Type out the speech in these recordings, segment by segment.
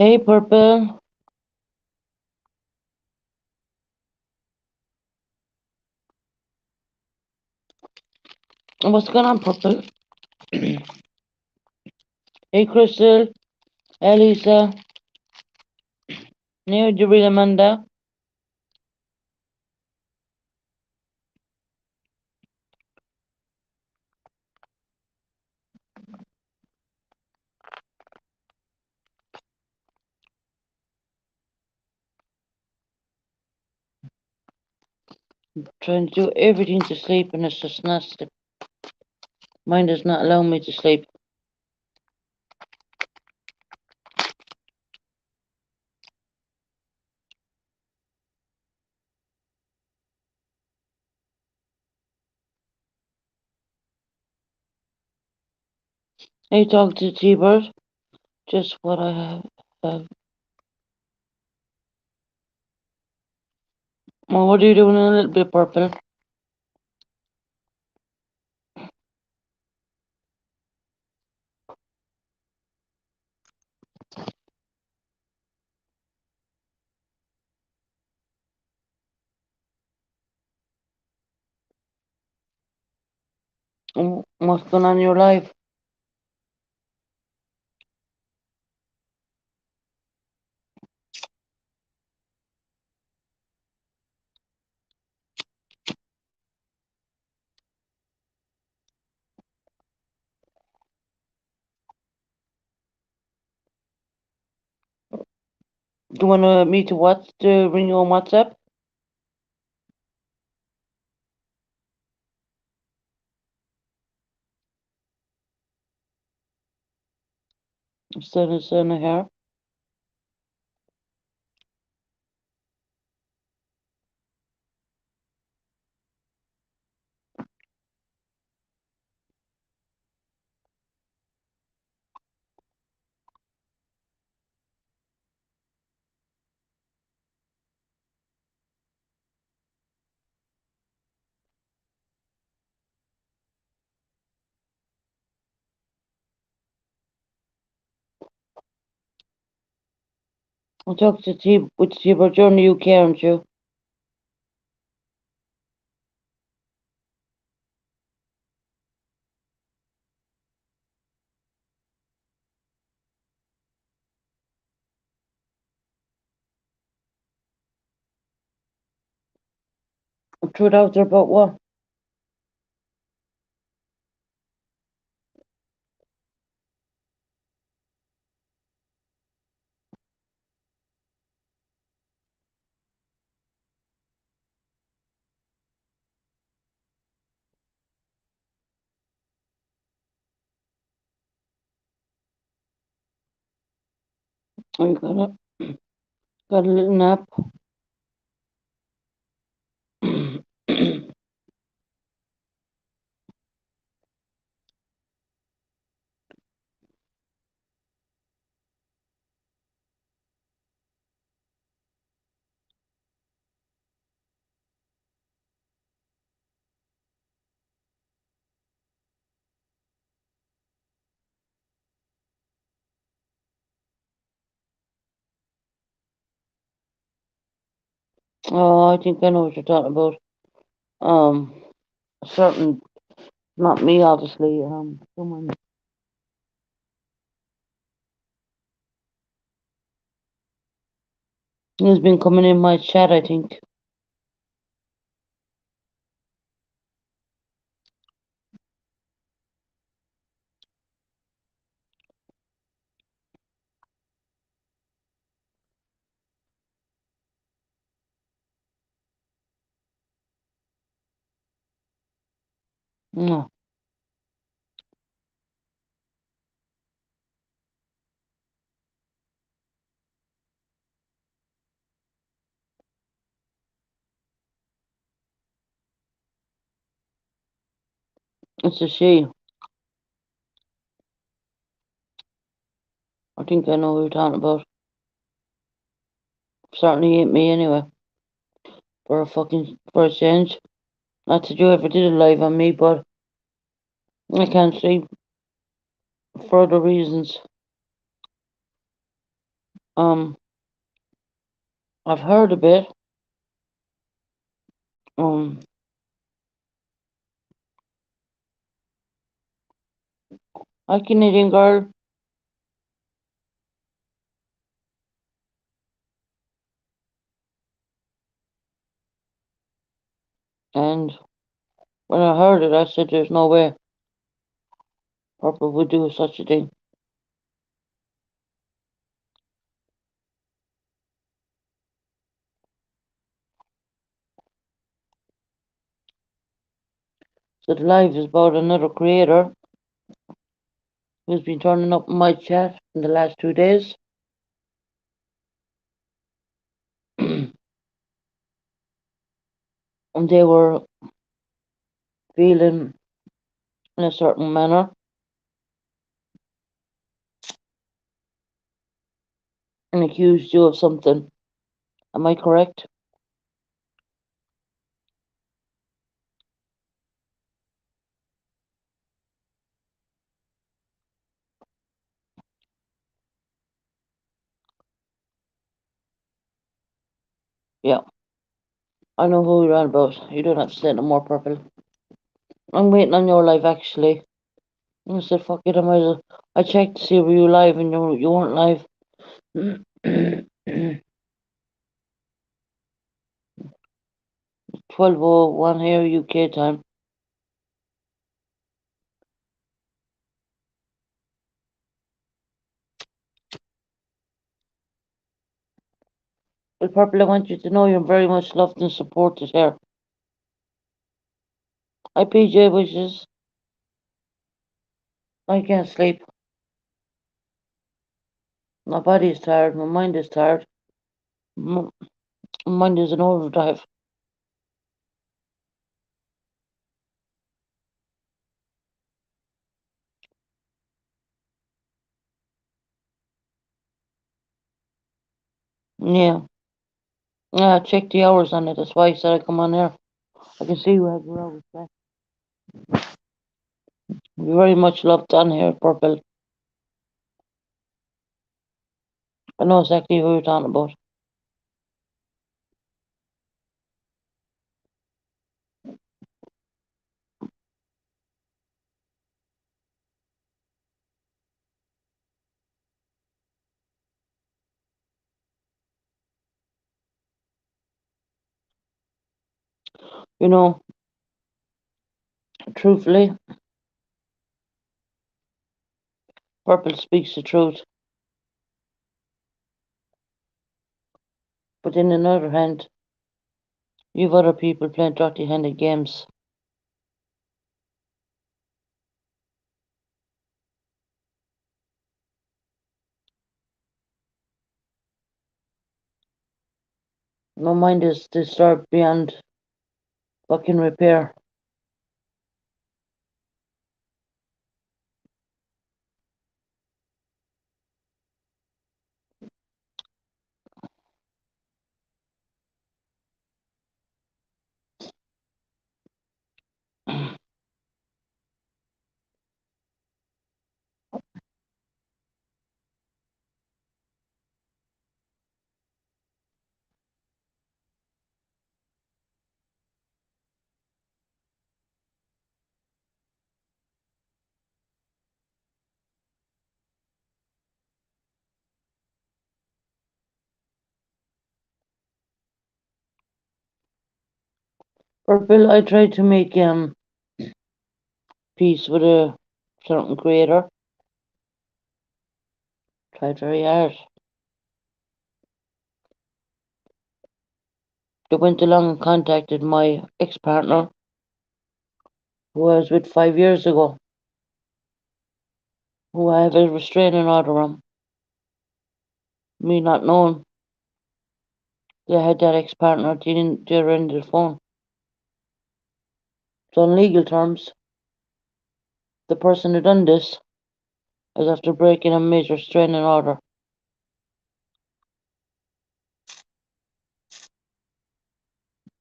Hey, Purple. What's going on, Purple? Hey, Crystal. Hey, Lisa. Neo, do you read Amanda? Trying to do everything to sleep, and it's just not. Mine does not allow me to sleep. Hey, talk to T-Bird. Just what I have. Well, what are you doing in a little bit, Purple? What's going on in your life? Do you want me to ring you on WhatsApp? Instead of sending her? I'll talk to T-Bird. You're in the UK, aren't you? Threw it out there about what? Oh, you got a little nap. Oh, I think I know what you're talking about. Um, certain, not me, obviously. Someone. He's been coming in my chat, I think. No, it's a she. I think I know what you're talking about. Certainly ain't me anyway. For a change. Not that you ever did a live on me, but I can't see further reasons. Um, I've heard a bit. Um, a Canadian girl. And when I heard it, I said, "There's no way Purple would do such a thing." So the live is about another creator who's been turning up in my chat in the last 2 days. And they were feeling in a certain manner and accused you of something. Am I correct? Yeah, I know who you're on about. You don't have to say no more, Purple. I'm waiting on your live, actually. I said, fuck it, I might as well. I checked to see were you live and you weren't live. 12:01 here, UK time. Well, Purple, I want you to know you're very much loved and supported here. Hi, PJ Wishes. I can't sleep. My body is tired. My mind is tired. My mind is in overdrive. Yeah. Yeah, I checked the hours on it. That's why I said I come on here. I can see you have your hours back. You're very much loved on here, Purple. I know exactly who you're talking about. You know, truthfully, Purple speaks the truth. But in another hand, you've other people playing dirty-handed games. My mind is disturbed beyond fucking repair. Purple, I tried to make peace with a certain creator. Tried very hard. They went along and contacted my ex-partner, who I was with 5 years ago, who I have a restraining order on. Me not knowing they had that ex-partner at the other end of the phone. So in legal terms, the person who done this is after breaking a major restraining order.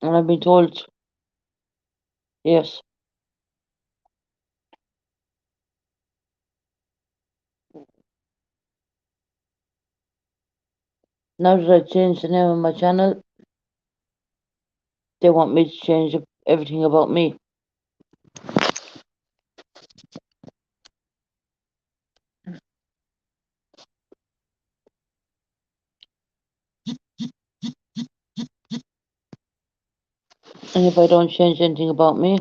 And I've been told, yes, Now that I changed the name of my channel, they want me to change everything about me. And if I don't change anything about me,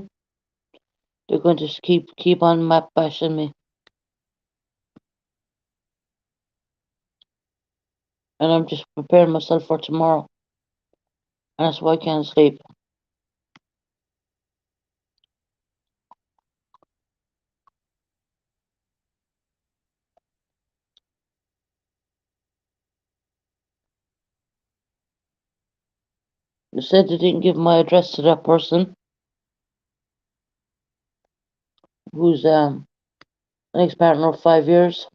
they're going to keep on map bashing me. And I'm just preparing myself for tomorrow. And that's why I can't sleep. They said they didn't give my address to that person who's an ex-partner of 5 years.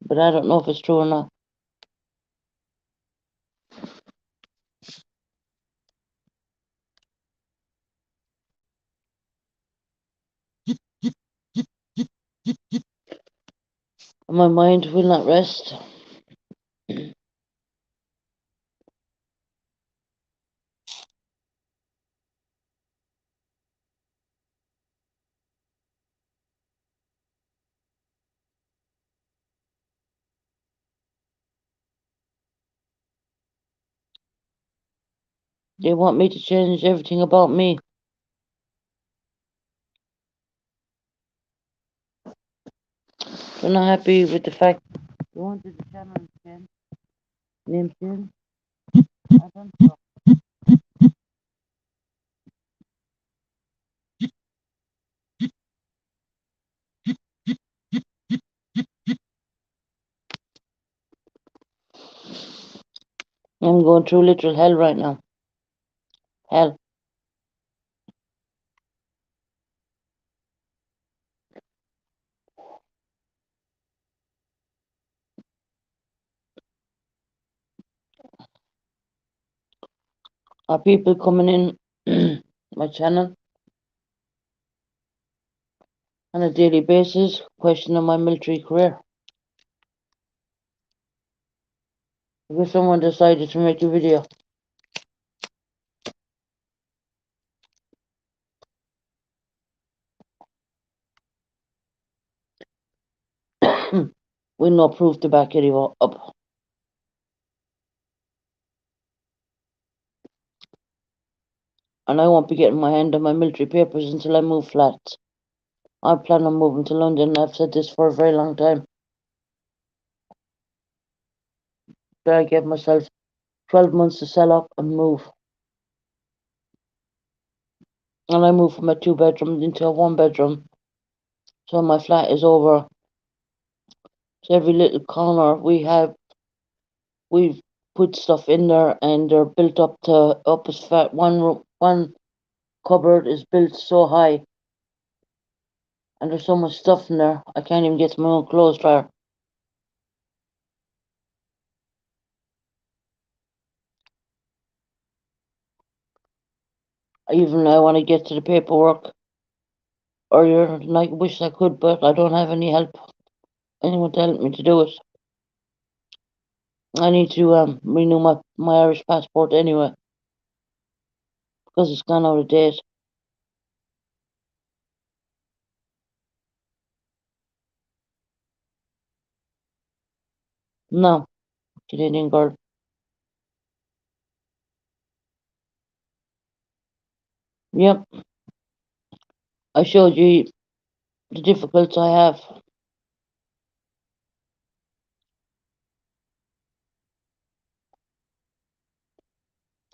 But I don't know if it's true or not. My mind will not rest. They want me to change everything about me. They're not happy with the fact they wanted the channel again. Name change. I don't know. I'm going through literal hell right now. Hell. Are people coming in my channel on a daily basis questioning my military career? Because someone decided to make a video. With no proof to back it up. And I won't be getting my hand on my military papers until I move flat. I plan on moving to London. I've said this for a very long time. But I gave myself 12 months to sell up and move. And I moved from a 2-bedroom into a 1-bedroom. So my flat is over. So every little corner we've put stuff in there, and they're built up as fat. One cupboard is built so high, and there's so much stuff in there, I can't even get to my own clothes dryer. I want to get to the paperwork earlier, and I wish I could, but I don't have any help. Anyone to help me to do it. I need to renew my Irish passport anyway, because it's gone out of date. No, Canadian girl. Yep, I showed you the difficulties I have.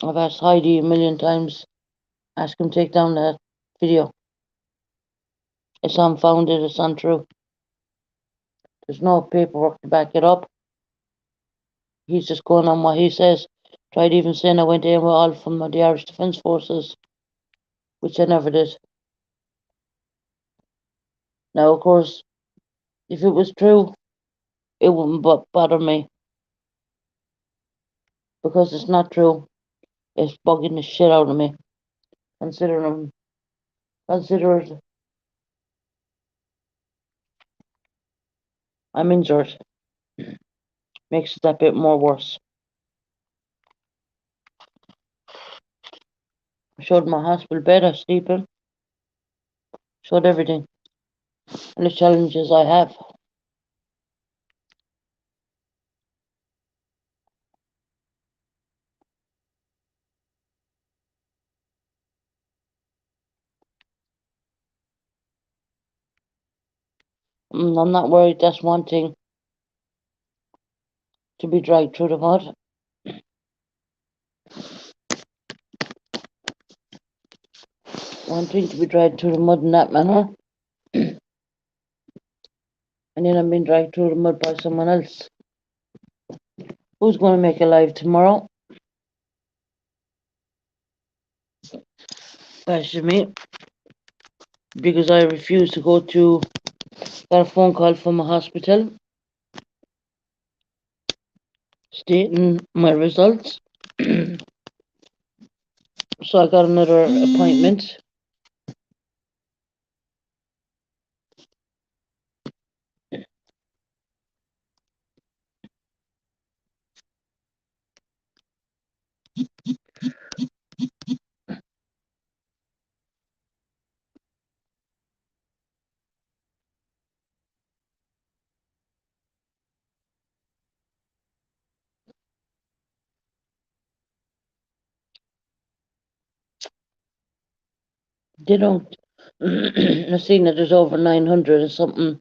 I've asked Heidi a million times, ask him to take down that video. It's unfounded, it's untrue. There's no paperwork to back it up. He's just going on what he says. Tried even saying I went in with all from the Irish Defence Forces, which I never did. Now, of course, if it was true, it wouldn't bother me, because it's not true. It's bugging the shit out of me, considering consider I'm injured. Makes it that bit more worse. Showed my hospital bed I sleep in. Showed everything. And the challenges I have. I'm not worried, that's one thing. To be dragged through the mud. One thing to be dragged through the mud in that manner. And then I'm being dragged through the mud by someone else. Who's going to make a live tomorrow? Question me. Because I refuse to go to. Got a phone call from a hospital stating my results. So I got another appointment. They don't. I've seen that there's over 900 and something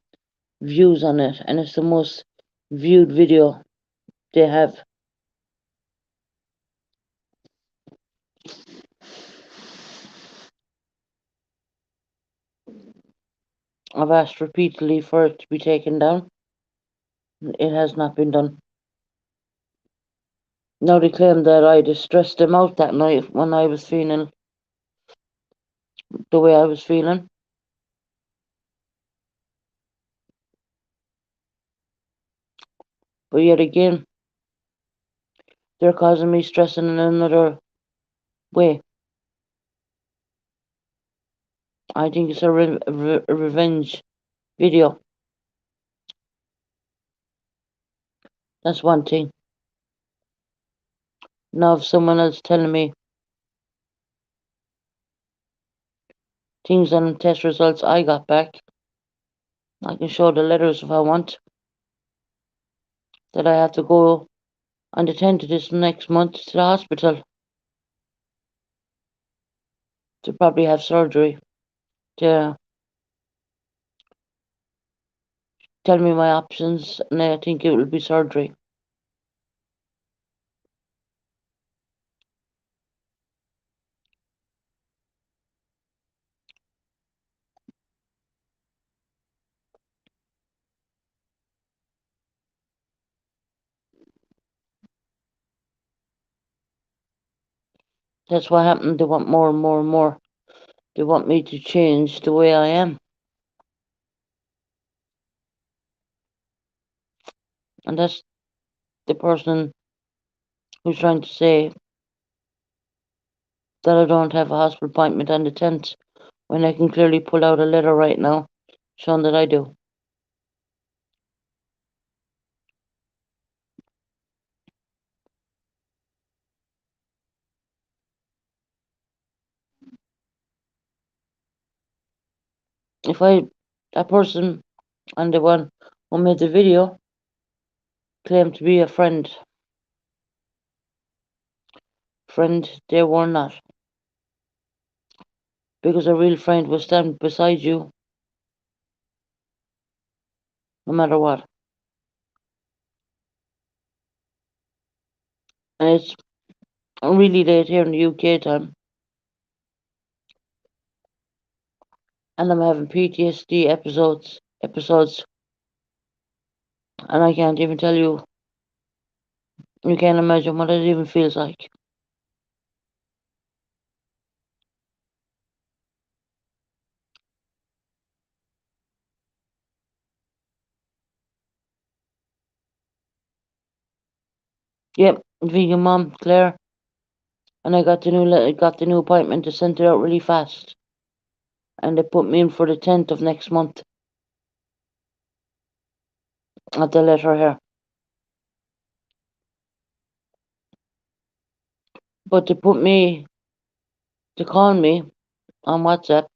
views on it, and it's the most viewed video they have. I've asked repeatedly for it to be taken down. It has not been done. Now they claim that I distressed them out that night when I was feeling the way I was feeling. But yet again, they're causing me stressing in another way. I think it's a revenge video. That's one thing. Now if someone else telling me things on test results I got back, I can show the letters if I want. That I have to go on the 10th of this next month to the hospital to probably have surgery to tell me my options, and I think it will be surgery. That's what happened. They want more and more and more. They want me to change the way I am. And that's the person who's trying to say that I don't have a hospital appointment on the 10th, when I can clearly pull out a letter right now showing that I do. If that person and the one who made the video claimed to be a friend, they were not. Because a real friend will stand beside you no matter what. And it's really late here in the UK time. And I'm having PTSD episodes, and I can't even tell you. You can't imagine what it even feels like. Yep, vegan mom, Claire, and I got the new appointment. They sent it out really fast, and they put me in for the 10th of next month. at the letter here. But to call me on WhatsApp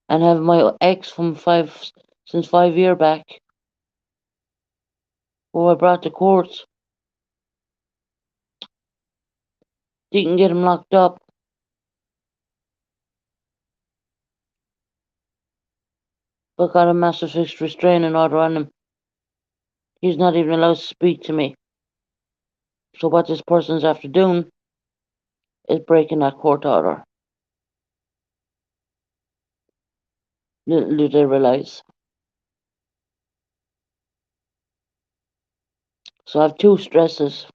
and have my ex from since 5 year back, who I brought to court, didn't get him locked up. But got a massive restraining order on him. He's not even allowed to speak to me. So what this person's after doing is breaking that court order. Little do they realise. So I have two stresses.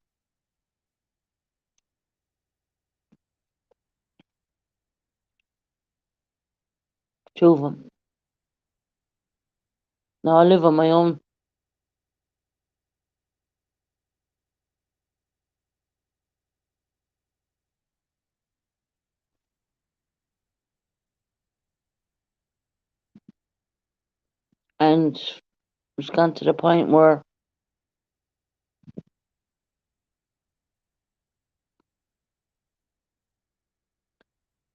Two of them. Now I live on my own. And it's gone to the point where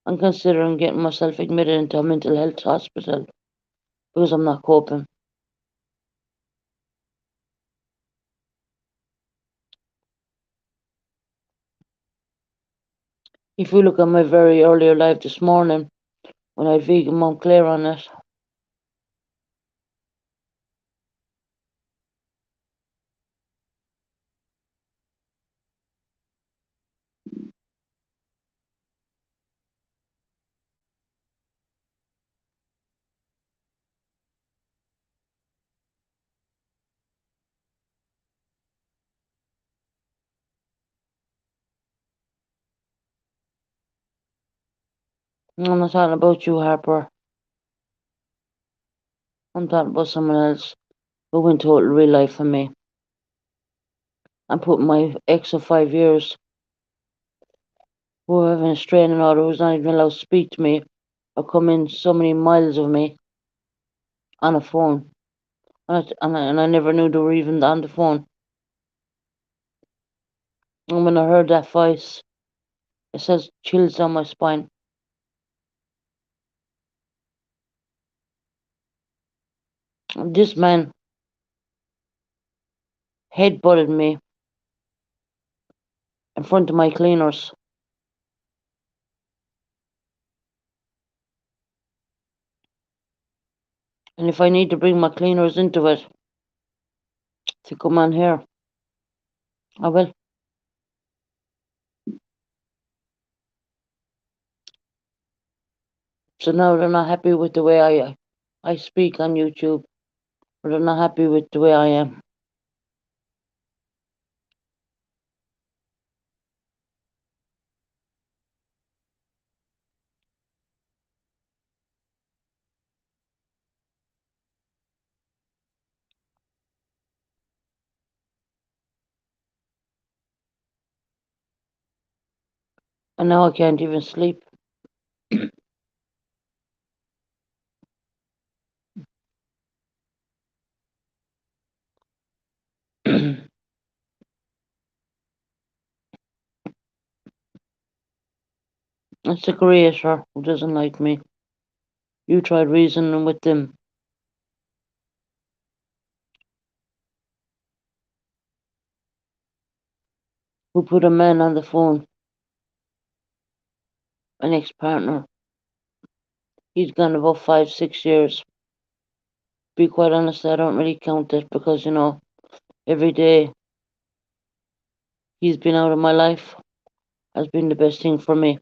I'm considering getting myself admitted into a mental health hospital because I'm not coping. If you look at my very earlier life this morning, when I had vegan Montclair on it, I'm not talking about you, Harper. I'm talking about someone else who went total real life for me. I'm putting my ex of 5 years, who have an restraining order, who's not even allowed to speak to me or come in so many miles of me, on a phone. And I never knew they were even on the phone. And when I heard that voice, it says chills down my spine. And this man headbutted me in front of my cleaners. And if I need to bring my cleaners into it to come on here, I will. So now they're not happy with the way I speak on YouTube, or they're not happy with the way I am. And now I can't even sleep. It's the creator who doesn't like me. You tried reasoning with them. Who put a man on the phone, an ex-partner. He's gone about 5, 6 years. Be quite honest, I don't really count it because, every day he's been out of my life has been the best thing for me.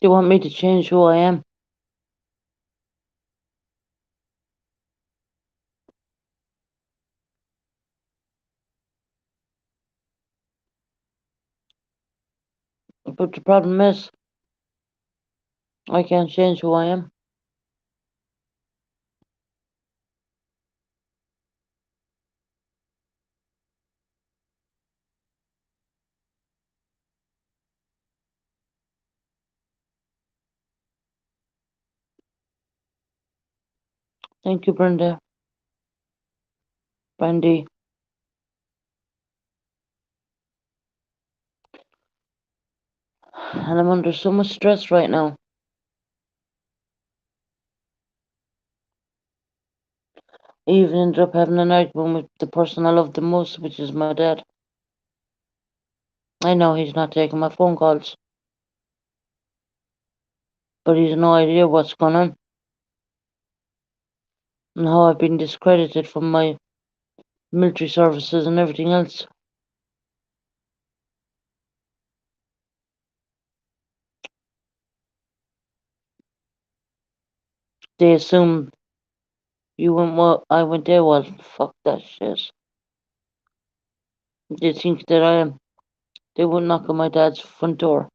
They want me to change who I am. But the problem is, I can't change who I am. Thank you, Brenda. Brandy. And I'm under so much stress right now. I even ended up having an argument with the person I love the most, which is my dad. I know he's not taking my phone calls, but he's no idea what's going on and how I've been discredited from my military services and everything else. They assume you went well, I went there. Well, fuck that shit. They think that they would knock on my dad's front door.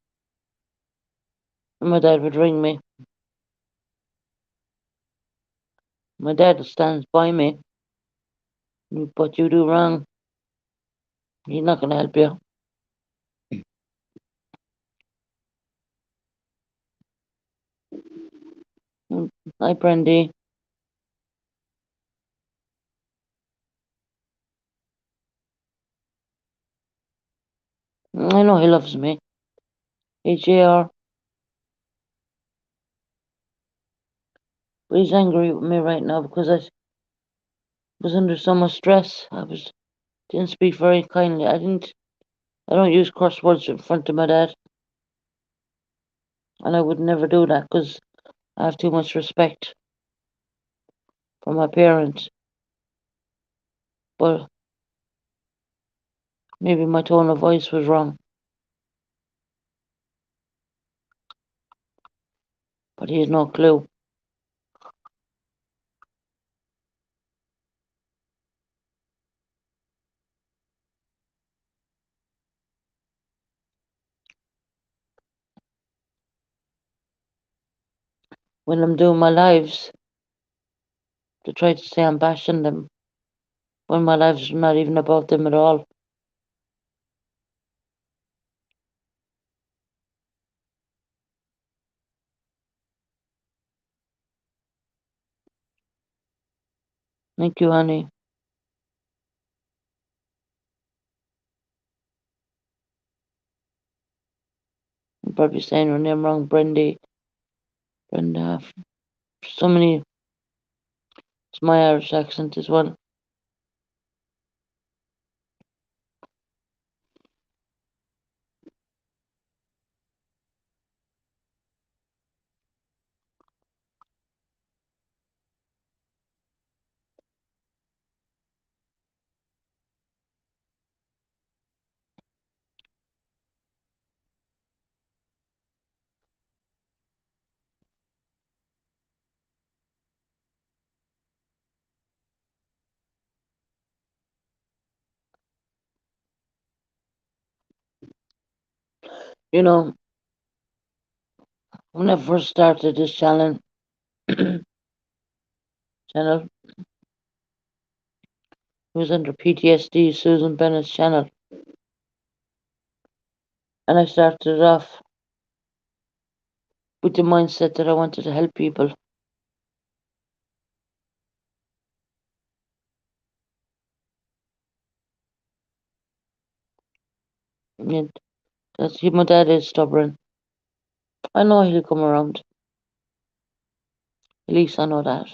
And my dad would ring me. My dad stands by me. But you do wrong. He's not going to help you. Hi, Brandy. I know he loves me. Hey, JR. But he's angry with me right now because I was under so much stress. Didn't speak very kindly. I don't use curse words in front of my dad. And I would never do that because I have too much respect for my parents. But maybe my tone of voice was wrong. But he has no clue. When I'm doing my lives, to try to say I'm bashing them, when my lives are not even about them at all. Thank you, honey. I'm probably saying her name wrong, Brandy. Brenda. So many. It's my Irish accent as well. You know, when I first started this channel, it was under PTSD, Susan Bennett's channel. And I started it off with the mindset that I wanted to help people. And my dad is stubborn. I know he'll come around. At least I know that.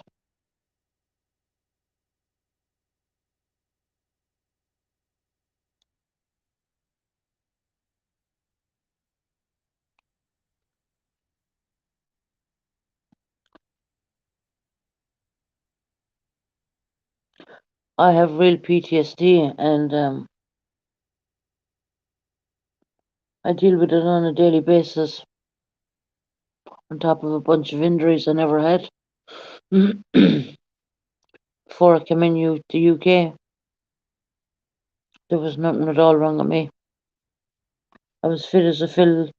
I have real PTSD and I deal with it on a daily basis on top of a bunch of injuries I never had. Before I came in the UK, there was nothing at all wrong with me. I was fit as a fiddle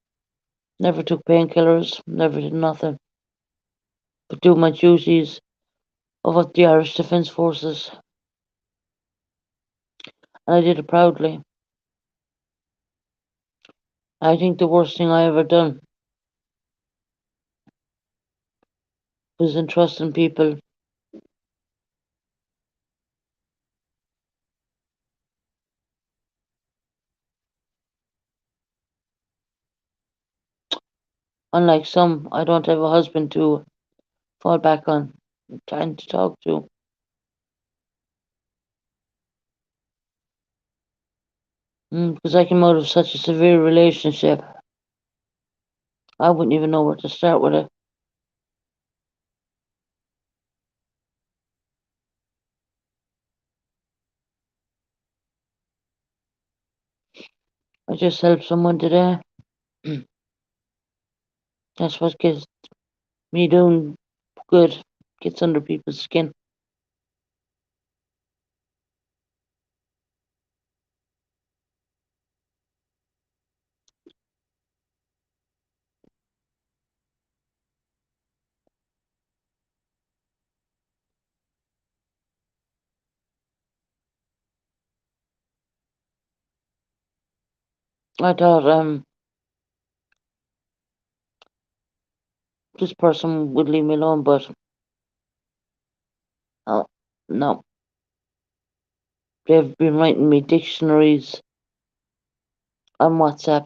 Never took painkillers, never did nothing but do my duties of what the Irish Defence Forces, and I did it proudly. I think the worst thing I ever done was entrusting people. Unlike some, I don't have a husband to fall back on, trying to talk to. Because I came out of such a severe relationship, I wouldn't even know where to start with it. I just helped someone today. That's what gets me doing good, gets under people's skin. I thought this person would leave me alone, but oh, no, they've been writing me dictionaries on WhatsApp.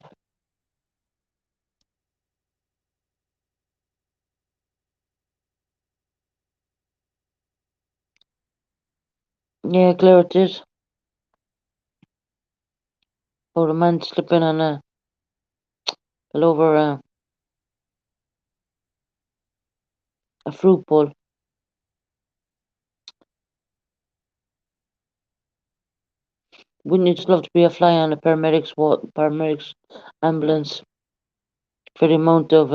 Yeah, Claire it did. About a man slipping on a fell over a fruit bowl. Wouldn't you just love to be a fly on a paramedics ambulance for the amount of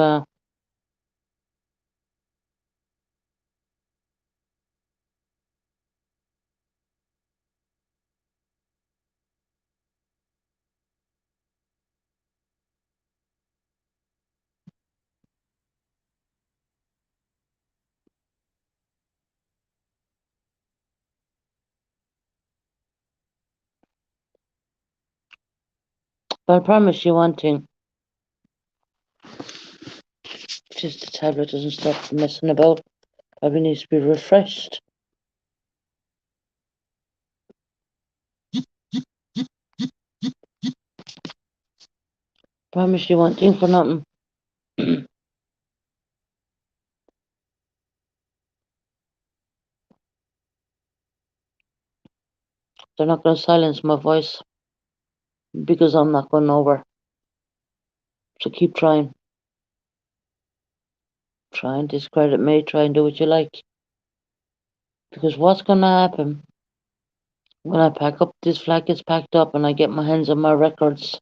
but I promise you one thing, just the tablet doesn't stop messing about. Probably needs to be refreshed. Promise you one thing for nothing. They're not going to silence my voice because I'm not going over. So keep trying. Try and discredit me. Try and do what you like. Because what's going to happen when I pack up, this flat gets packed up and I get my hands on my records?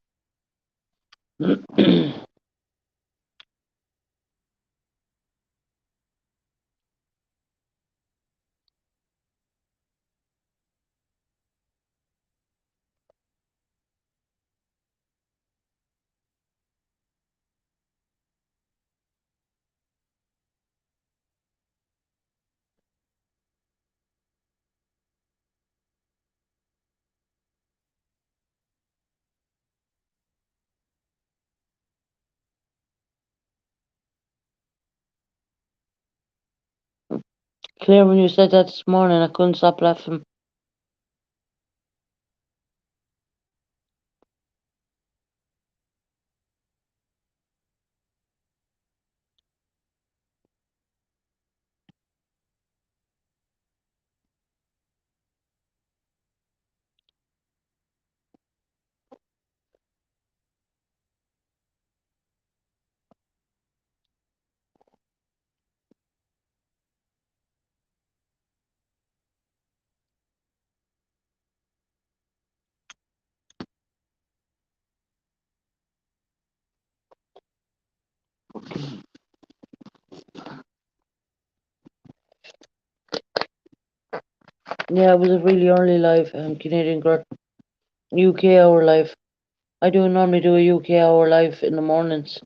Claire, when you said that this morning, I couldn't stop laughing. Yeah, it was a really early live Canadian girl. UK hour live. I do normally do a UK hour live in the mornings.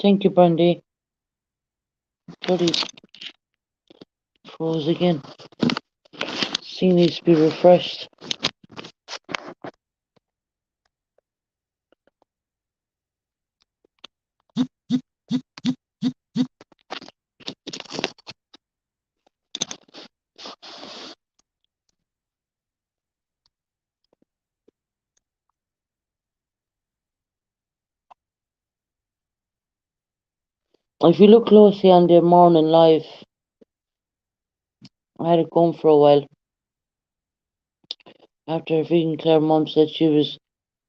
Thank you, Brandy. Bloody froze again. Sea needs to be refreshed. If you look closely on the morning live, I had it going for a while. After Vegan Claire mum said she was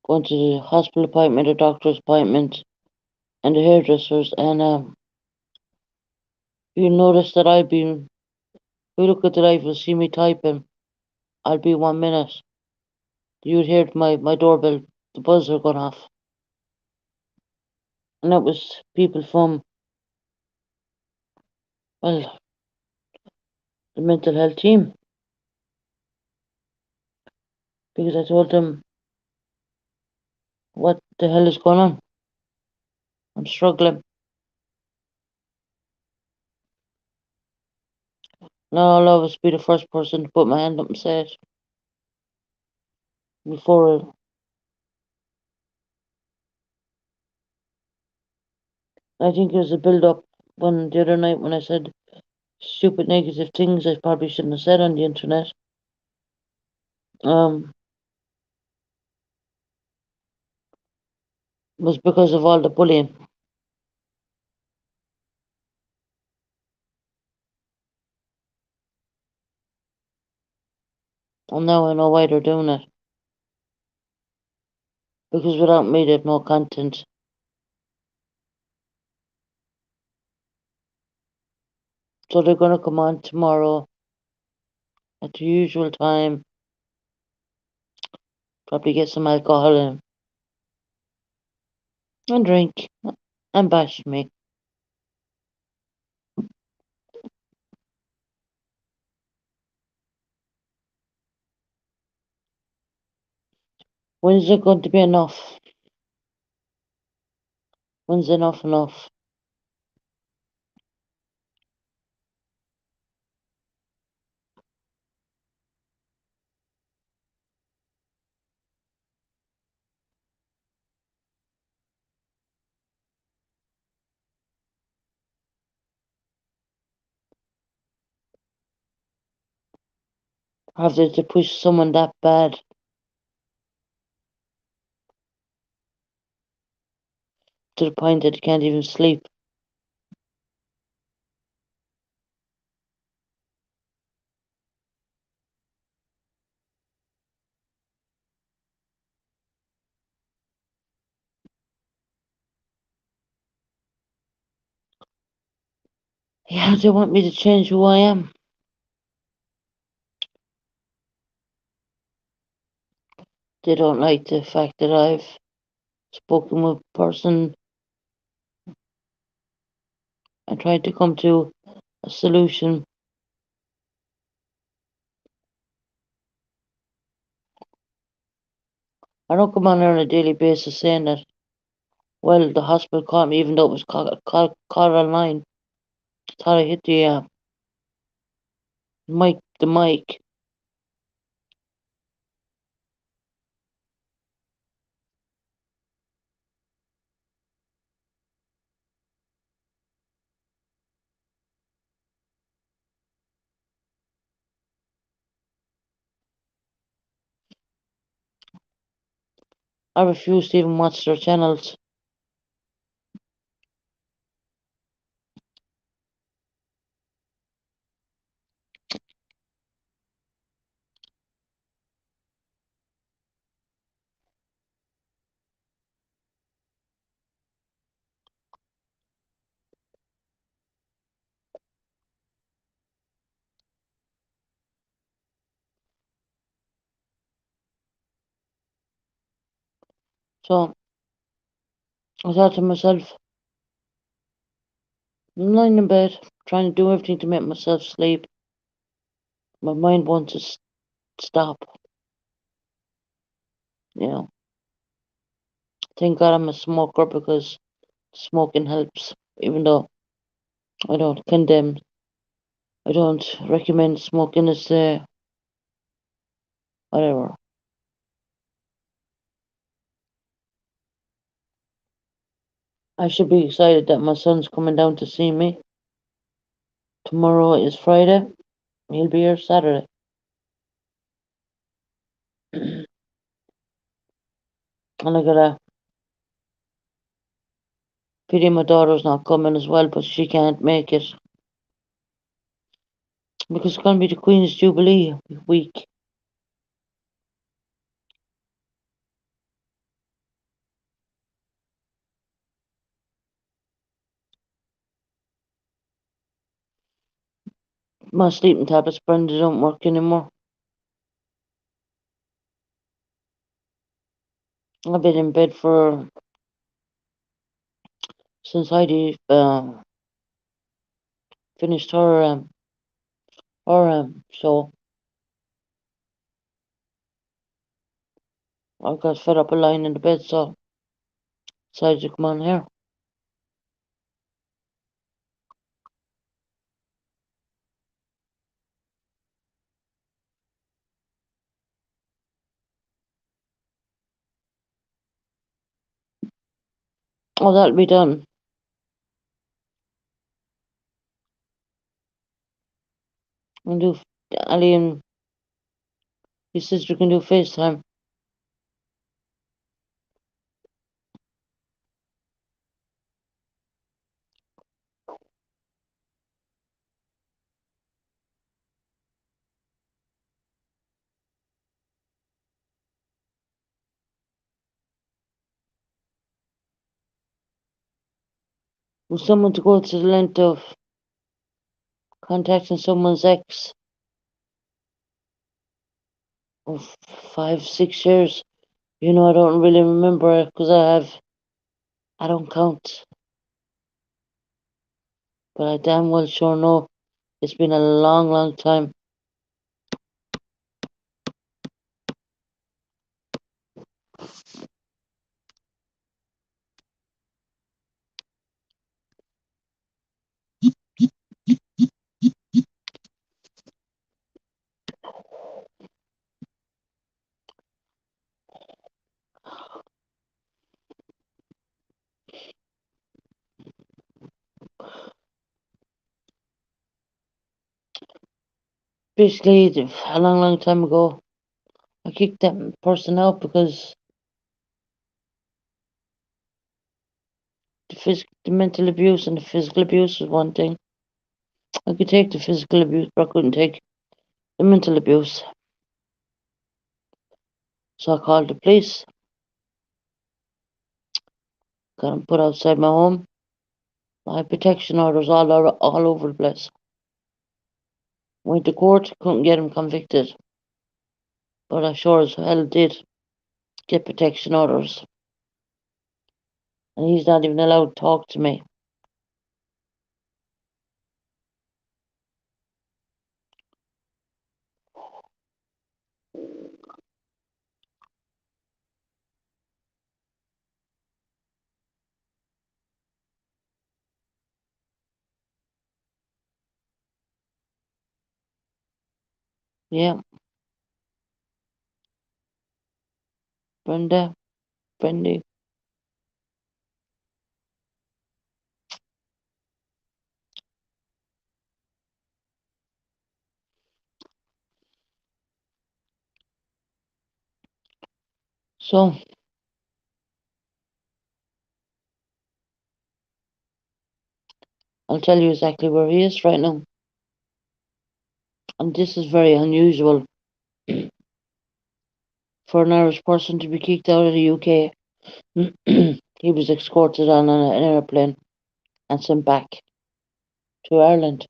going to the hospital appointment, a doctor's appointment, and the hairdressers, and you notice that I've been. If you look at the live, you'll see me typing. I'll be 1 minute. You'd hear my doorbell, the buzzer going off, and that was people from well the mental health team, because I told them what the hell is going on. I'm struggling. Now I'll always be the first person to put my hand up and say it before. I think there's a build up when the other night when I said stupid negative things I probably shouldn't have said on the internet. Was because of all the bullying. And now I know why they're doing it. Because without me they've no content. So they're gonna come on tomorrow at the usual time. Probably get some alcohol in and drink and bash me. When is it going to be enough? When's enough enough? Have they to push someone that bad to the point that they can't even sleep? Yeah, they want me to change who I am. They don't like the fact that I've spoken with a person and tried to come to a solution. I don't come on there on a daily basis saying that, well, the hospital called me even though it was called online. Thought I hit the mic. I refuse to even watch their channels. So I thought to myself, I'm lying in bed, trying to do everything to make myself sleep. My mind wants to stop. You know. Thank God I'm a smoker because smoking helps, even though I don't condemn. I don't recommend smoking as whatever. I should be excited that my son's coming down to see me. Tomorrow is Friday. He'll be here Saturday. And I gotta pity my daughter's not coming as well, but she can't make it because it's gonna be the Queen's Jubilee week. My sleeping tablets, Brenda, don't work anymore. I've been in bed for since Heidi finished her show. I got fed up of lying in the bed, so decided to come on here. Oh, that'll be done. And do Ali and his sister can do FaceTime. For someone to go to the length of contacting someone's ex of 5, 6 years, I don't really remember it because I don't count. But I damn well sure know it's been a long, long time. Basically, a long, long time ago, I kicked that person out because the mental abuse and the physical abuse was one thing. I could take the physical abuse, but I couldn't take the mental abuse. So I called the police, got him put outside my home. I had protection orders all over the place. Went to court, couldn't get him convicted. But I sure as hell did get protection orders. And he's not even allowed to talk to me. Yeah, Brenda, Brendy. So, I'll tell you exactly where he is right now. And this is very unusual for an Irish person to be kicked out of the UK. He was escorted on an airplane and sent back to Ireland.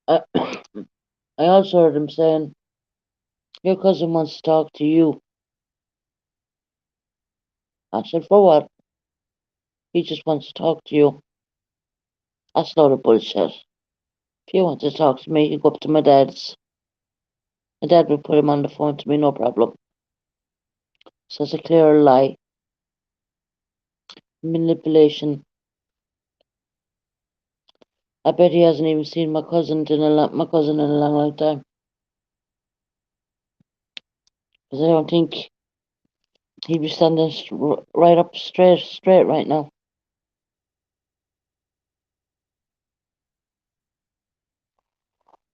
I, I also heard him saying, "Your cousin wants to talk to you." I said, "For what?" "He just wants to talk to you." That's a load of bullshit. If you want to talk to me, you go up to my dad's. My dad would put him on the phone to me, no problem. So it's a clear lie. Manipulation. I bet he hasn't even seen my cousin in a long time. Because I don't think he'd be standing right up straight right now.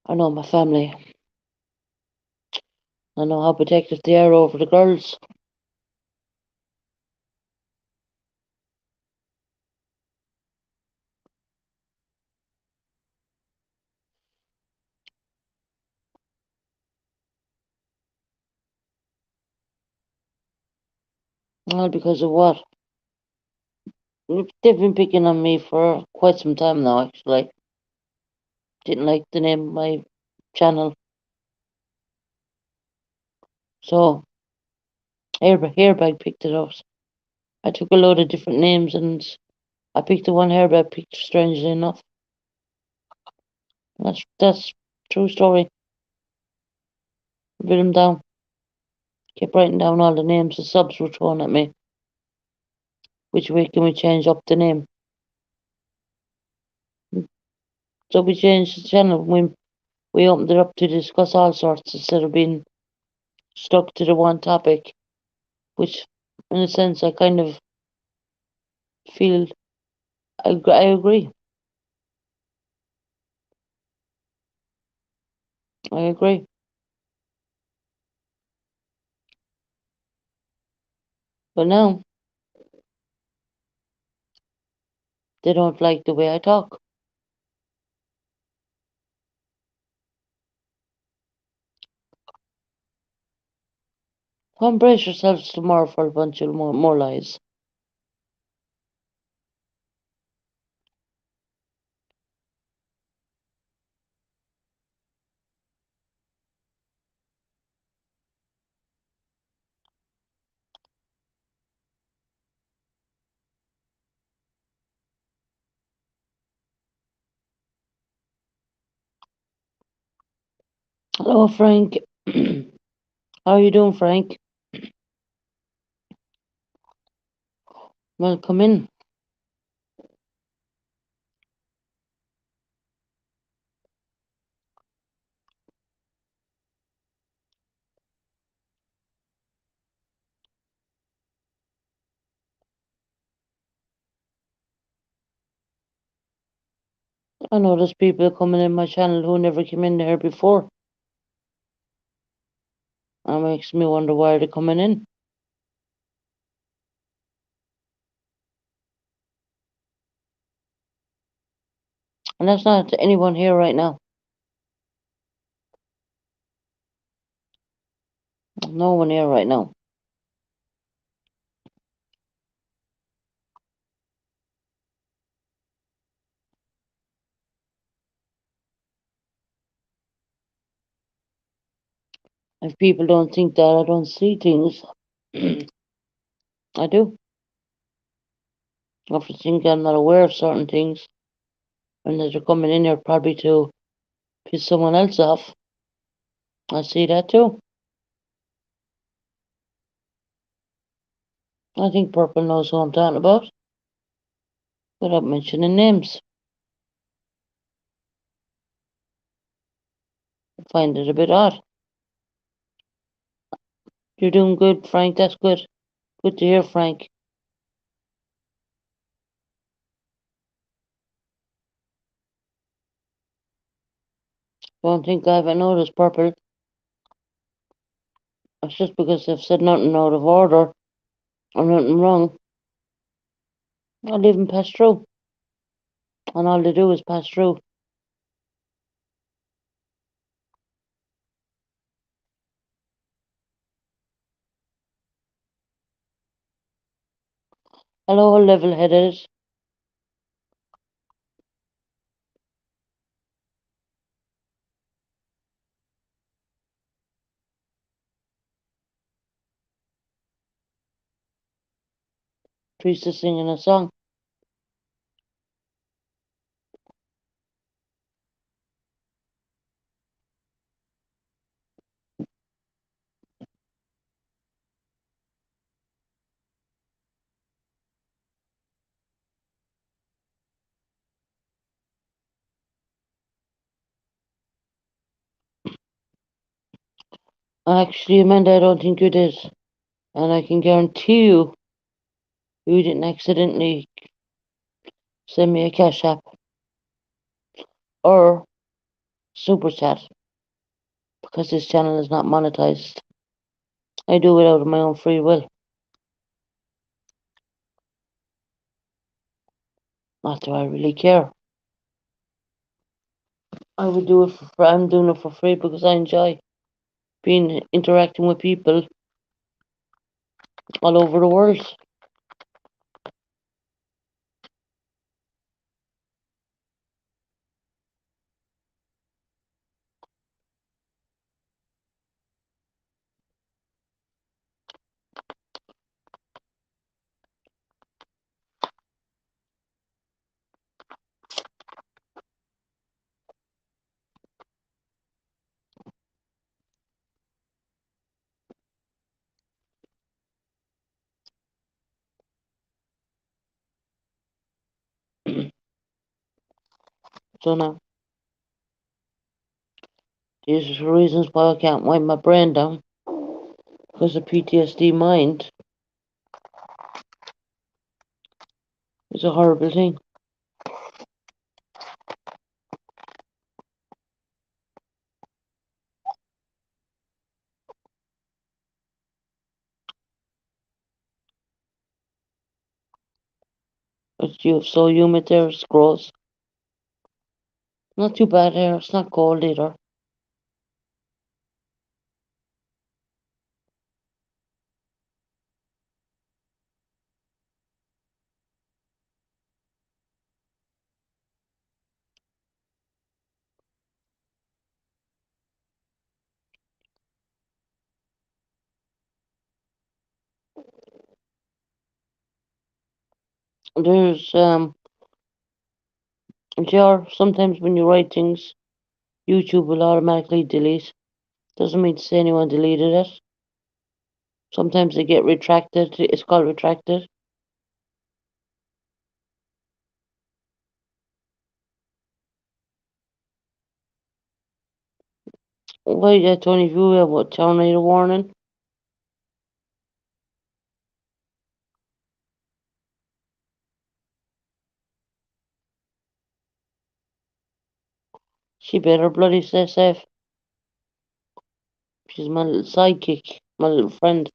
I know my family. I know how protective they are over the girls. All because of what? They've been picking on me for quite some time now, actually. Didn't like the name of my channel. So, Hairbag picked it out. I took a load of different names and I picked the one Hairbag picked, strangely enough. That's true story. Wrote them down. Kept writing down all the names the subs were throwing at me. Which way can we change up the name? So we changed the channel. We opened it up to discuss all sorts instead of being stuck to the one topic. Which, in a sense, I kind of feel I agree. I agree. But now they don't like the way I talk. Come brace yourselves tomorrow for a bunch of more lies. Hello, Frank. How are you doing, Frank? Well, come in. I know there's people coming in my channel who never came in there before. That makes me wonder why they're coming in. And that's not anyone here right now. No one here right now. If people don't think that I don't see things, I do. If you think I'm not aware of certain things, and that they're coming in here probably to piss someone else off, I see that too. I think Purple knows who I'm talking about, without mentioning names. I find it a bit odd. You're doing good, Frank. That's good. Good to hear, Frank. Don't think I haven't noticed, Purple. It's just because they've said nothing out of order or nothing wrong. I leave them pass through. And all they do is pass through. Hello, level-headed. Teresa singing a song. Actually, Amanda, I don't think you did. And I can guarantee you didn't accidentally send me a cash app or super chat because this channel is not monetized. I do it out of my own free will. Not that I really care. I would do it for free. I'm doing it for free because I enjoy interacting with people all over the world. So now, these are the reasons why I can't wipe my brain down. Because the PTSD mind is a horrible thing. It's you so humid there, it's gross. Not too bad here, it's not cold either. There's sometimes when you write things, YouTube will automatically delete. Doesn't mean to say anyone deleted it. Sometimes they get retracted. It's called retracted. Well, yeah, Tony, if you have what tornado warning, she better bloody stay safe. She's my little sidekick, my little friend.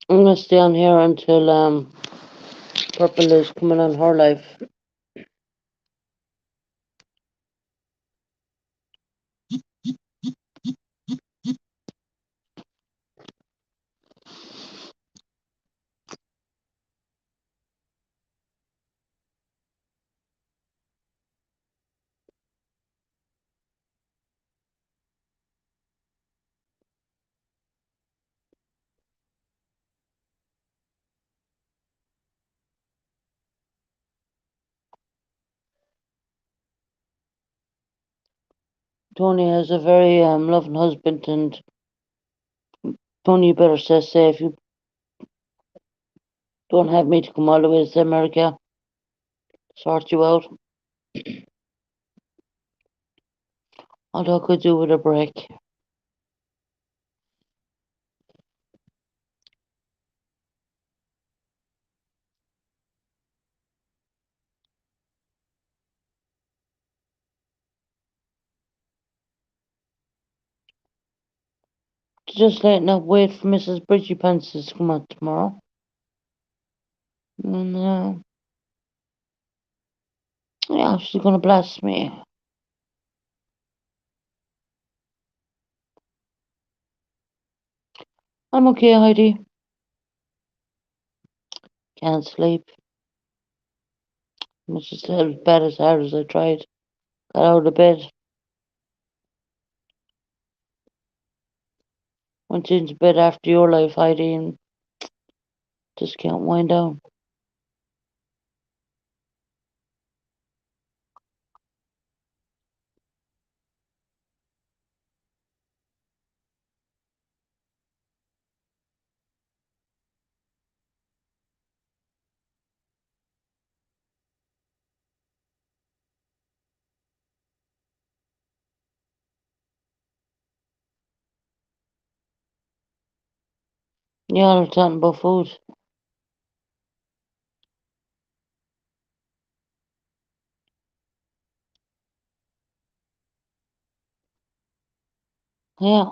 I'm gonna stay on here until Purple is coming on her life. Tony has a very loving husband, and Tony, you better stay safe. You don't have me to come all the way to America, sort you out. Although I could do with a break. Just letting up wait for Mrs. Bridgie Pants to come out tomorrow. And yeah, she's gonna blast me. I'm okay, Heidi. Can't sleep. Much as bad as hard as I tried. Got out of bed. Went into bed after your life, Heidi, and just can't wind down. Yeah, they're talking about food. Yeah,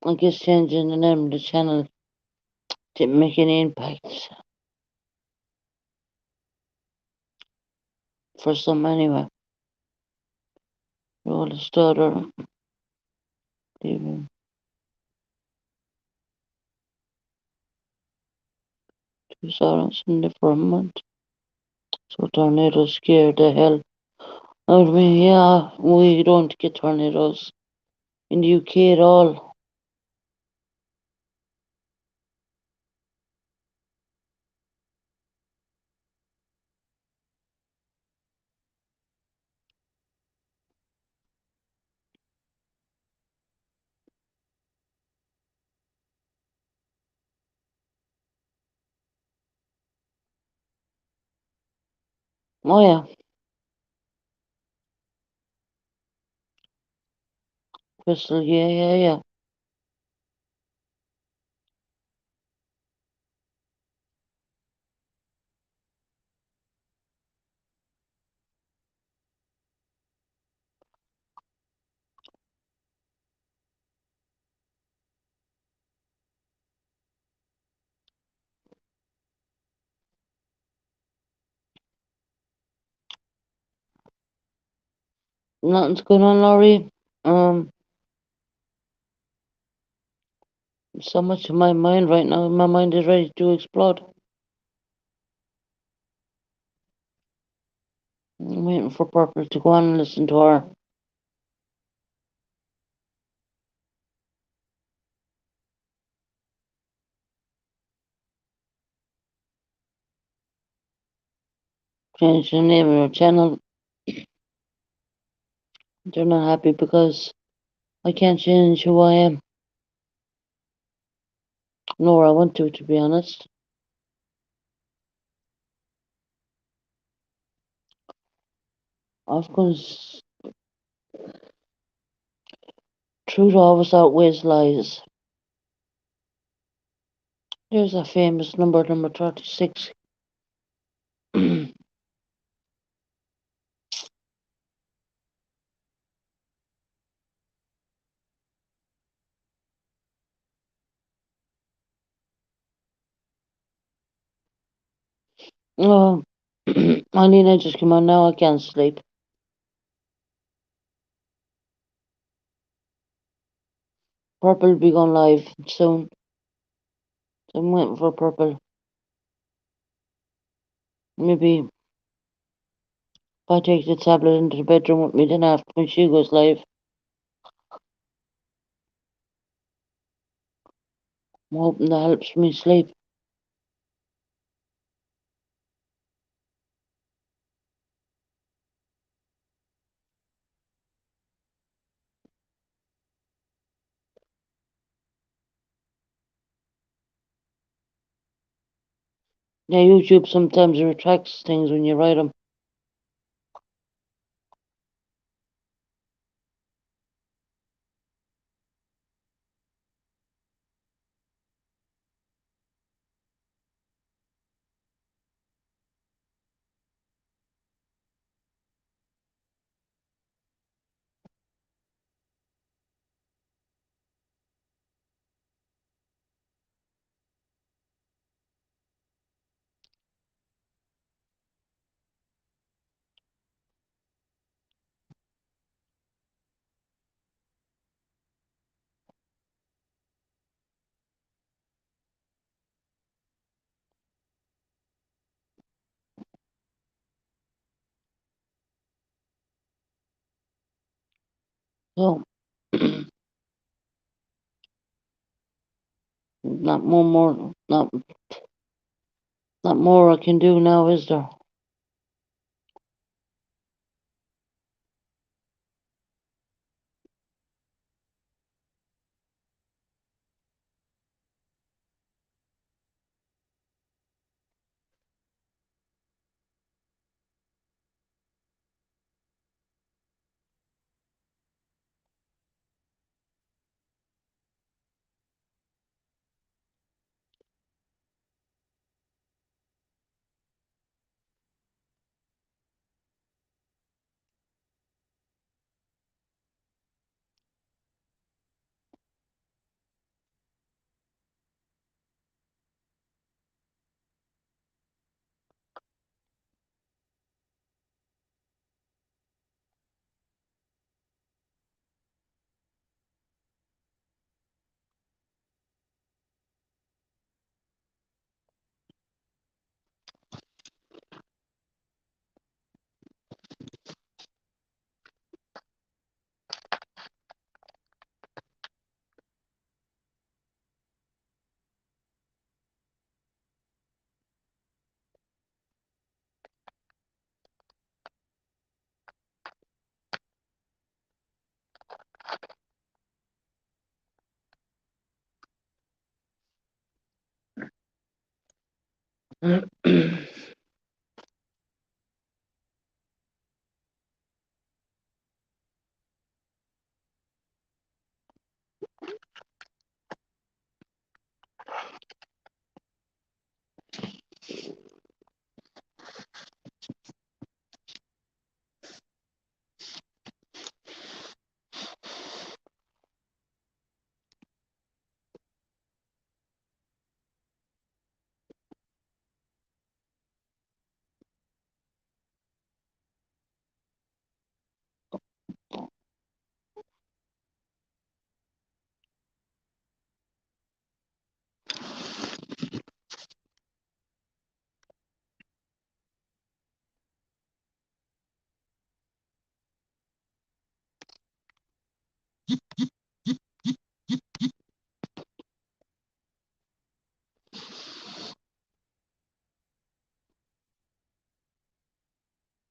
I guess changing the name of the channel didn't make any impact. For some anyway. Roll the starter. Even 2 hours in the for a month. So tornadoes scared the hell out of me. Yeah, we don't get tornadoes in the UK at all. Oh yeah, Crystal, yeah. Nothing's going on, Laurie. So much in my mind right now. My mind is ready to explode. I'm waiting for Purple to go on and listen to her. Change the name of her channel. They're not happy because I can't change who I am. Nor I want to be honest. Of course, truth always outweighs lies. There's a famous number 36. Oh, Alina just came on now. I can't sleep. Purple will be going live soon. So I'm waiting for Purple. Maybe if I take the tablet into the bedroom with me, then after when she goes live, I'm hoping that helps me sleep. Yeah, YouTube sometimes retracts things when you write them. So, not more I can do now, is there?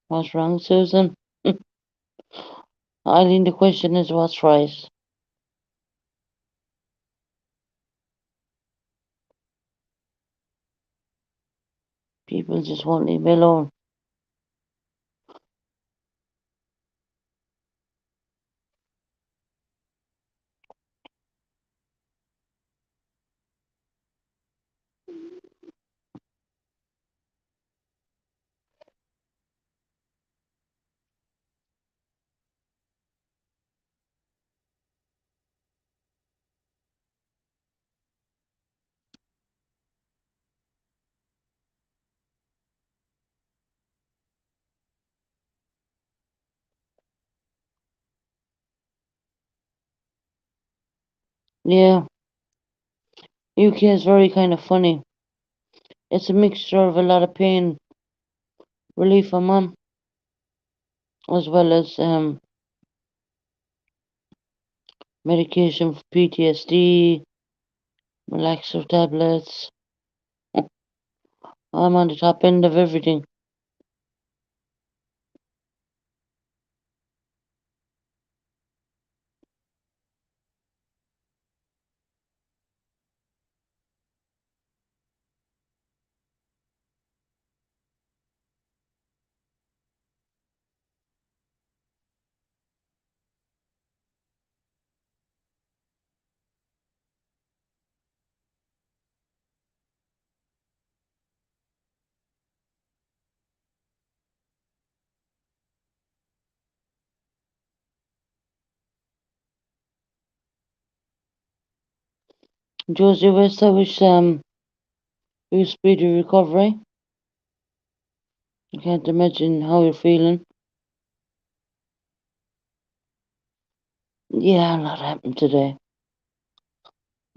What's wrong, Susan? Eileen, the question is what's right? People just won't leave me alone. Yeah, UK is very kind of funny. It's a mixture of a lot of pain relief I'm on, as well as medication for PTSD, relaxer tablets. I'm on the top end of everything. Josie West, I wish you speedy recovery. I can't imagine how you're feeling. Yeah, a lot happened today.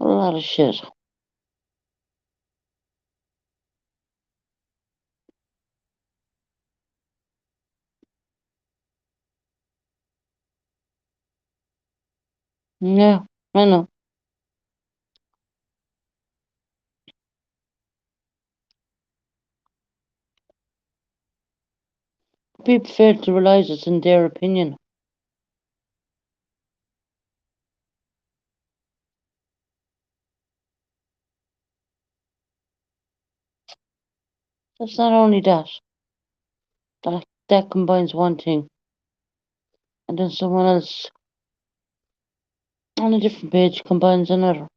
A lot of shit. Yeah, I know. People fail to realize it's in their opinion. That's not only that. That combines one thing, and then someone else on a different page combines another.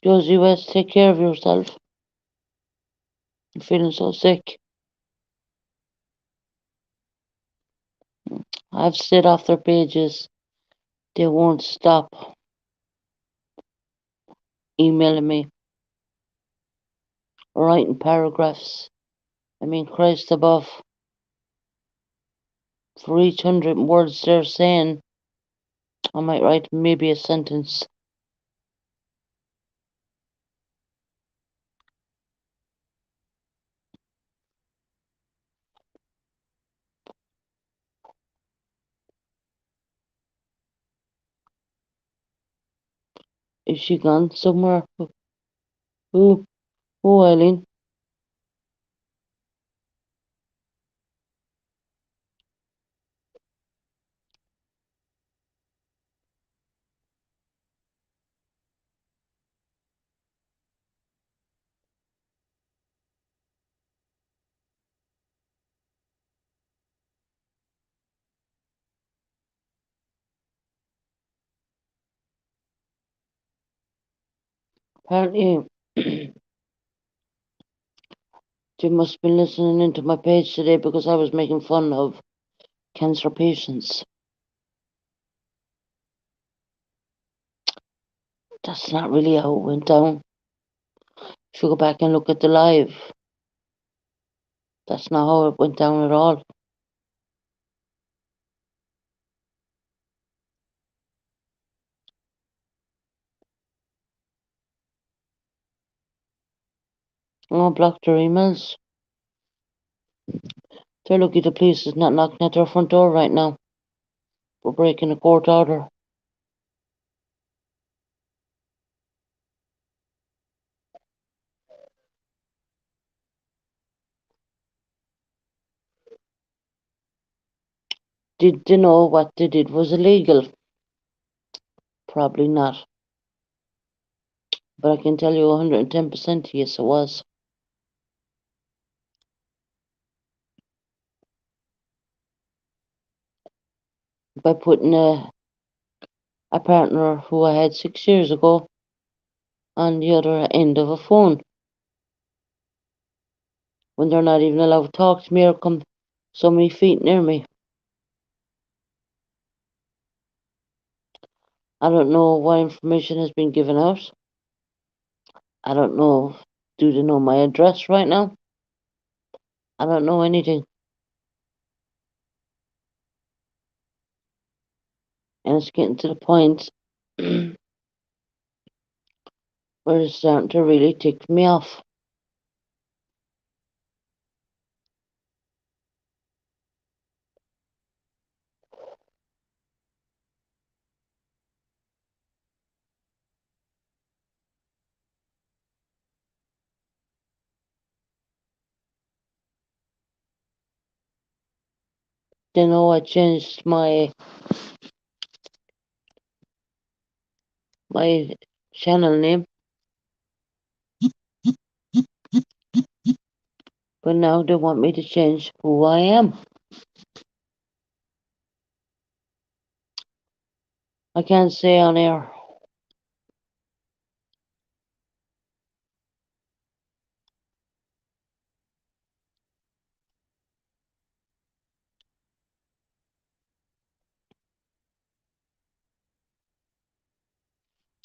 Josie West, take care of yourself. You're feeling so sick. I've stayed off their pages. They won't stop emailing me, writing paragraphs. I mean, Christ above. For each 100 words they're saying, I might write maybe a sentence. Is she gone somewhere? Who? Who, Eileen? Apparently, she must have been listening into my page today because I was making fun of cancer patients. That's not really how it went down. If you go back and look at the live, that's not how it went down at all. I blocked her emails. They're lucky the police is not knocking at their front door right now. We're breaking a court order. Did they know what they did was illegal? Probably not. But I can tell you 110% yes, it was. By putting a partner who I had 6 years ago on the other end of a phone when they're not even allowed to talk to me or come so many feet near me. I don't know what information has been given out. I don't know. Do they know my address right now? I don't know anything. And it's getting to the point where it's starting to really tick me off. They know I changed my channel name. But now they want me to change who I am. I can't say on air.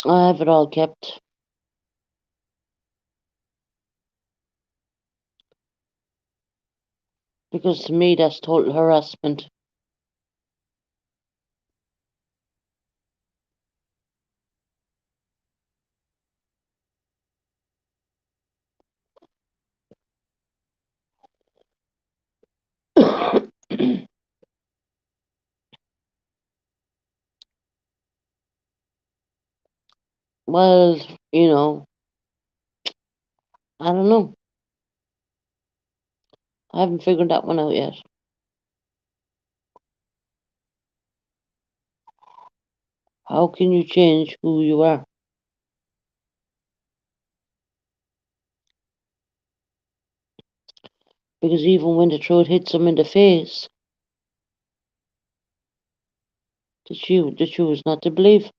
I have it all kept. Because to me that's total harassment. Well, you know, I don't know. I haven't figured that one out yet. How can you change who you are? Because even when the truth hits them in the face, they choose not to believe.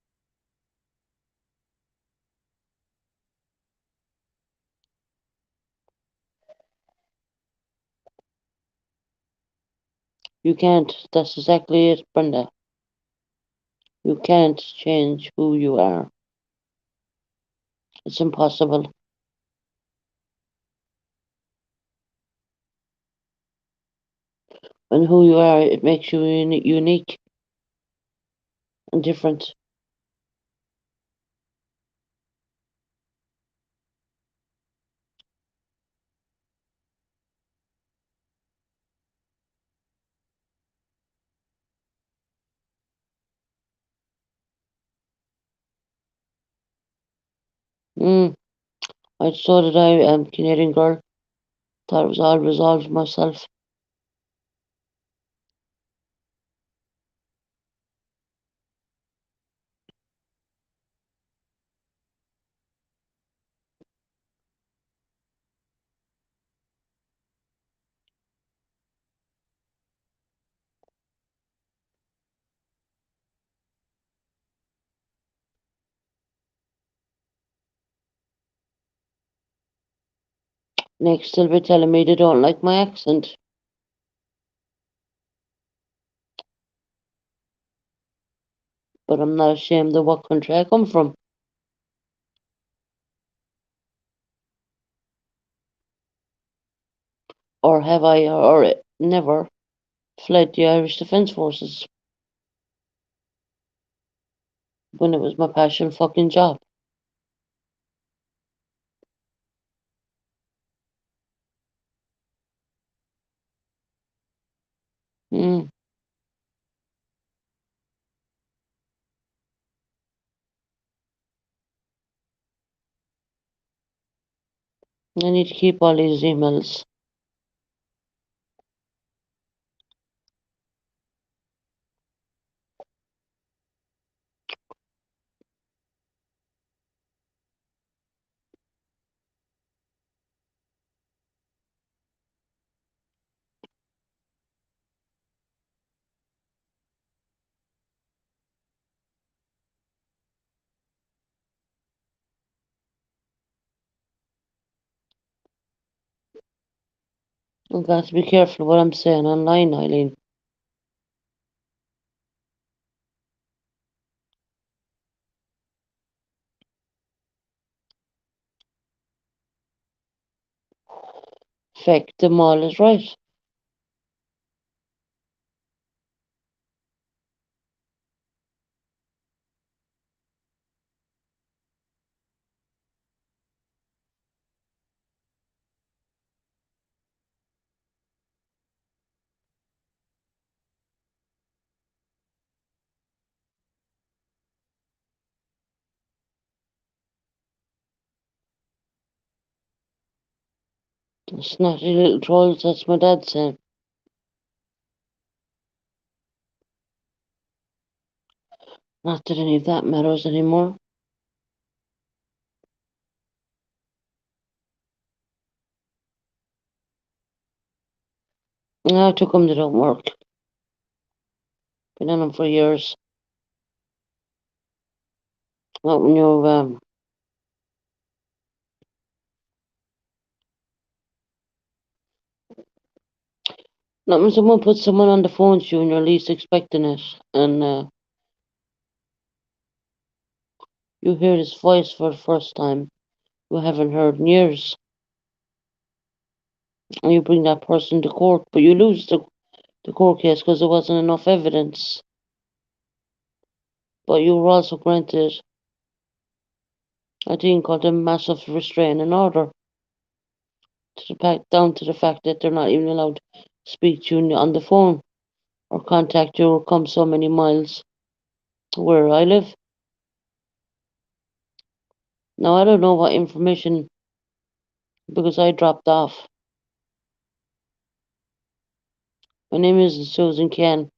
You can't. That's exactly it, Brenda. You can't change who you are. It's impossible. And who you are, it makes you unique and different. Mm. I so did I, Canadian girl. Thought it was all resolved myself. Next, they'll be telling me they don't like my accent. But I'm not ashamed of what country I come from. Or have I, or never, fled the Irish Defence Forces when it was my passion fucking job. Mm. I need to keep all these emails. I've got to be careful what I'm saying online, Eileen. Fact, the mall is right. Snotty little trolls, that's my dad saying. Not that any of that matters anymore. I took them, they don't work. Been on them for years. Not when not when someone puts someone on the phone to you and you're least expecting it, and you hear his voice for the first time you haven't heard in years, and you bring that person to court, but you lose the court case because there wasn't enough evidence. But you were also granted a thing called a massive restraining order, down to the fact that they're not even allowed to speak to you on the phone or contact you or come so many miles to where I live. Now I don't know what information, because I dropped off. My name isn't Susan Ken.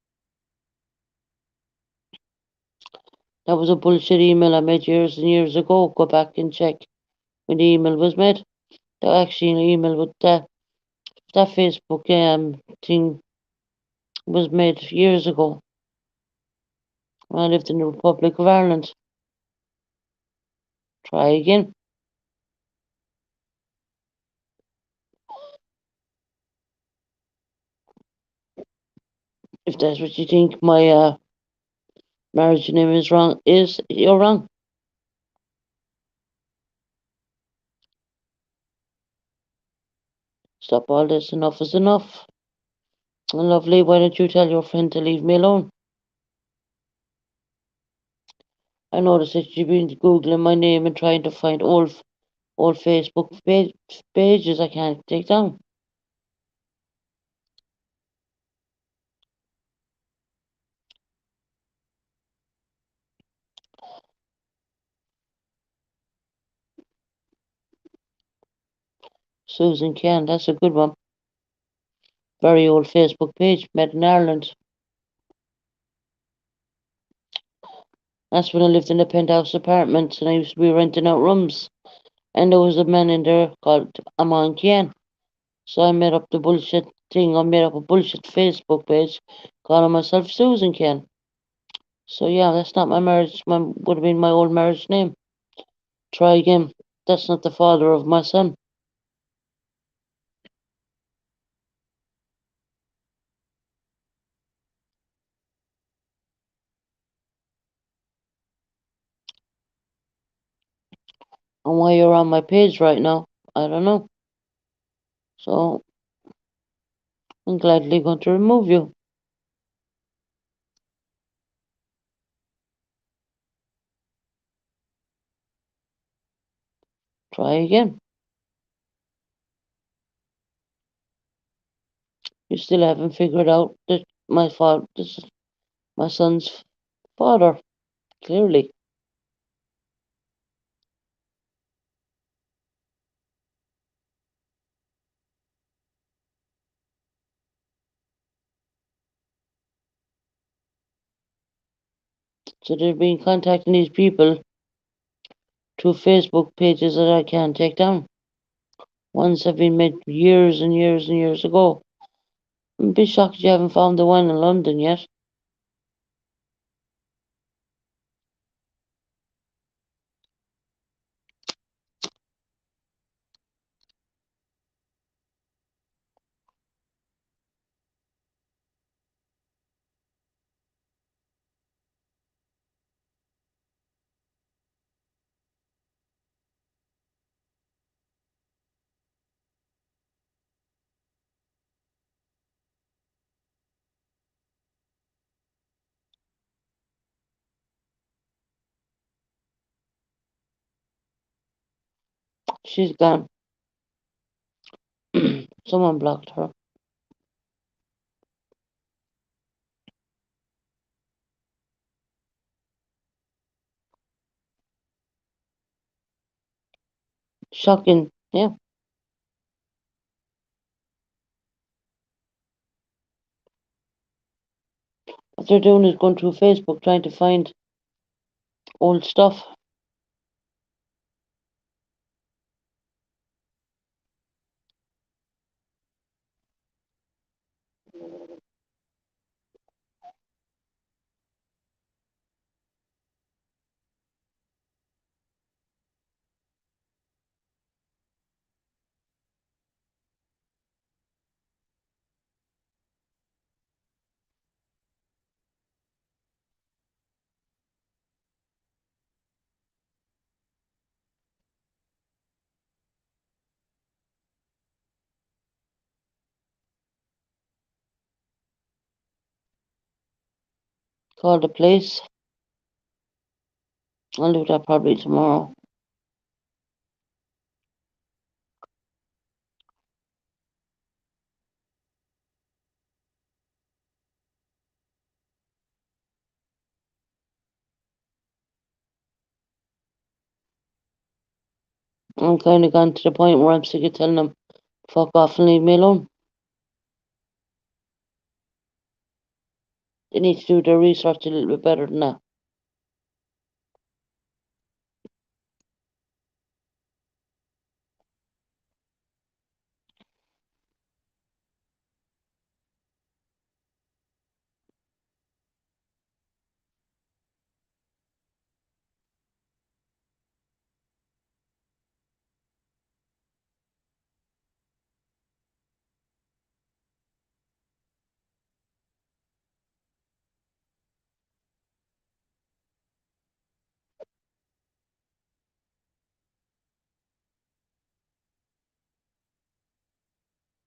That was a bullshit email I made years and years ago. Go back and check when the email was made. That actually an email with that Facebook thing was made years ago when I lived in the Republic of Ireland. Try again. If that's what you think my marriage name is wrong, you're wrong. Stop all this. Enough is enough. And lovely, why don't you tell your friend to leave me alone? I noticed that you've been Googling my name and trying to find old Facebook pages I can't take down. Susan Ken, that's a good one. Very old Facebook page, met in Ireland. That's when I lived in a penthouse apartment and I used to be renting out rooms. And there was a man in there called Amon Ken. So I made up the bullshit thing. I made up a bullshit Facebook page calling myself Susan Ken. So yeah, that's not my marriage. Would have been my old marriage name. Try again. That's not the father of my son. And why you're on my page right now, I don't know. So I'm gladly going to remove you. Try again. You still haven't figured out that this is my son's father, clearly. So they've been contacting these people through Facebook pages that I can't take down. Ones have been made years and years and years ago. I'm a bit shocked you haven't found the one in London yet. She's gone. Someone blocked her. Shocking. Yeah. What they're doing is going through Facebook trying to find old stuff. Call the police. I'll do that probably tomorrow. I'm kind of gone to the point where I'm sick of telling them, fuck off and leave me alone. They need to do their research a little bit better than that.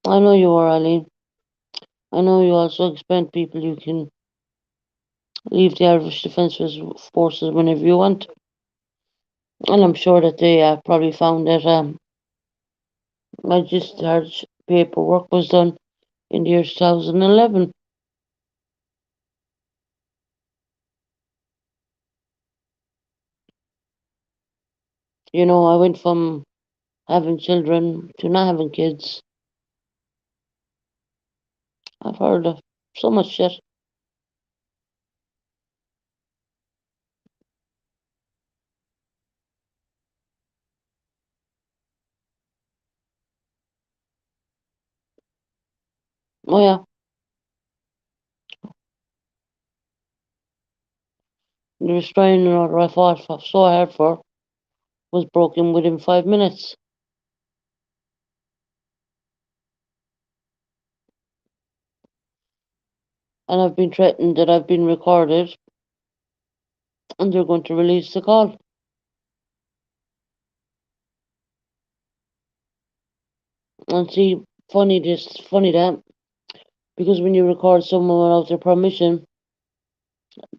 I know you are, Eileen. I know you also expect people you can leave the Irish Defence Forces whenever you want. And I'm sure that they probably found that my discharge paperwork was done in the year 2011. You know, I went from having children to not having kids. I've heard of so much shit. Oh yeah, the restraining order I fought for so hard for was broken within 5 minutes. And I've been threatened that I've been recorded and they're going to release the call. And see, funny that, because when you record someone without their permission,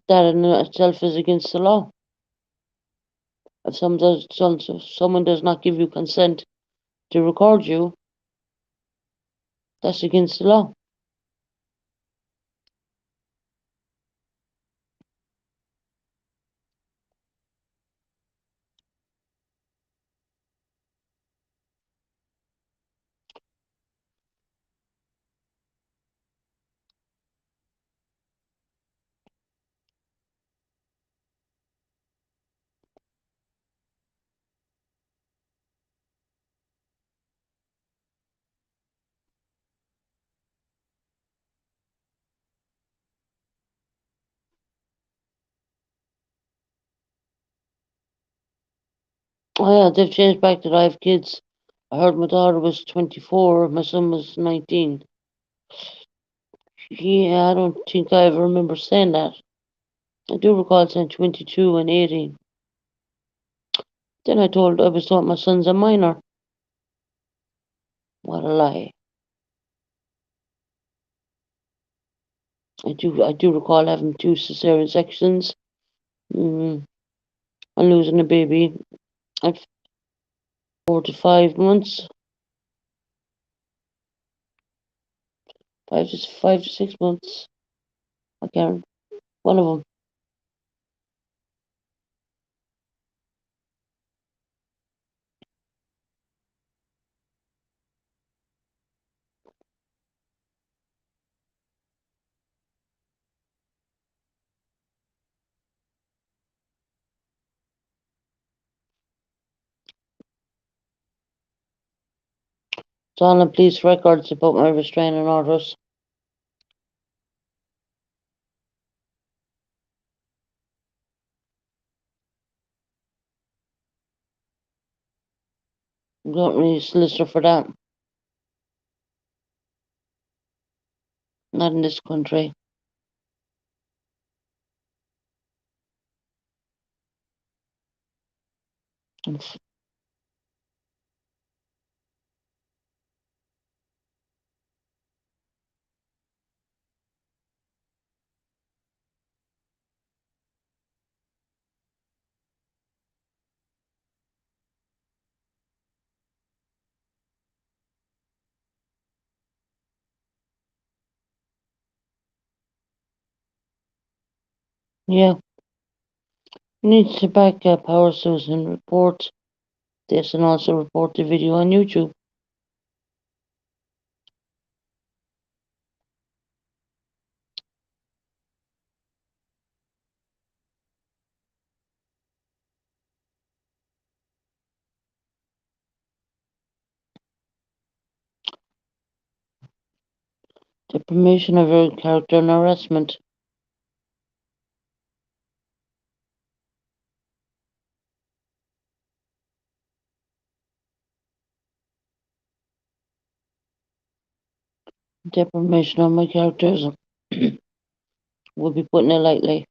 that in itself is against the law. If someone does not give you consent to record you, that's against the law. Oh yeah, they've changed back that I have kids. I heard my daughter was 24, my son was 19. Yeah, I don't think I ever remember saying that. I do recall saying 22 and 18. Then I was told my son's a minor. What a lie. I do recall having two cesarean sections. Mm, and losing a baby at 4 to 5 months. 5 to 6 months. I can't. One of them. It's all in police records about my restraining orders. You don't need a solicitor for that. Not in this country. Yeah, needs to back Power Susan report this and also report the video on YouTube. Defamation of your character and harassment. Defamation of my characters. We'll be putting it lightly.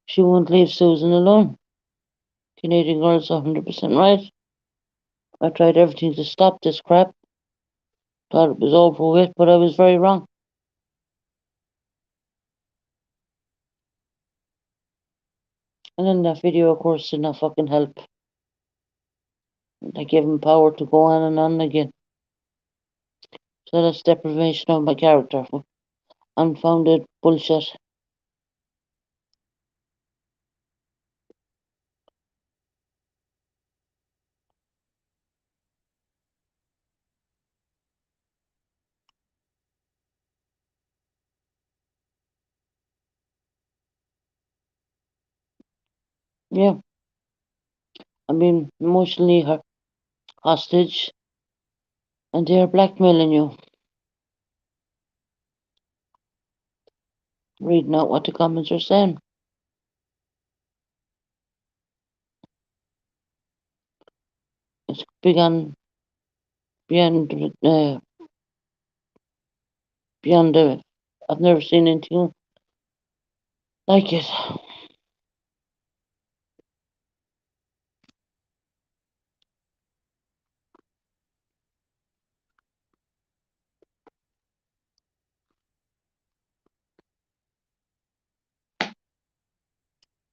She won't leave Susan alone. Canadian girl's 100% right. I tried everything to stop this crap. Thought it was over with, but I was very wrong. And then that video, of course, did not fucking help. I gave him power to go on and on again. So that's deprivation of my character. Unfounded bullshit. Yeah, I'm being emotionally hostage, and they are blackmailing you. Reading out what the comments are saying. It's beyond beyond beyond the. I've never seen anything like it.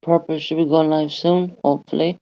Purpose should be going live soon, hopefully.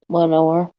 One hour.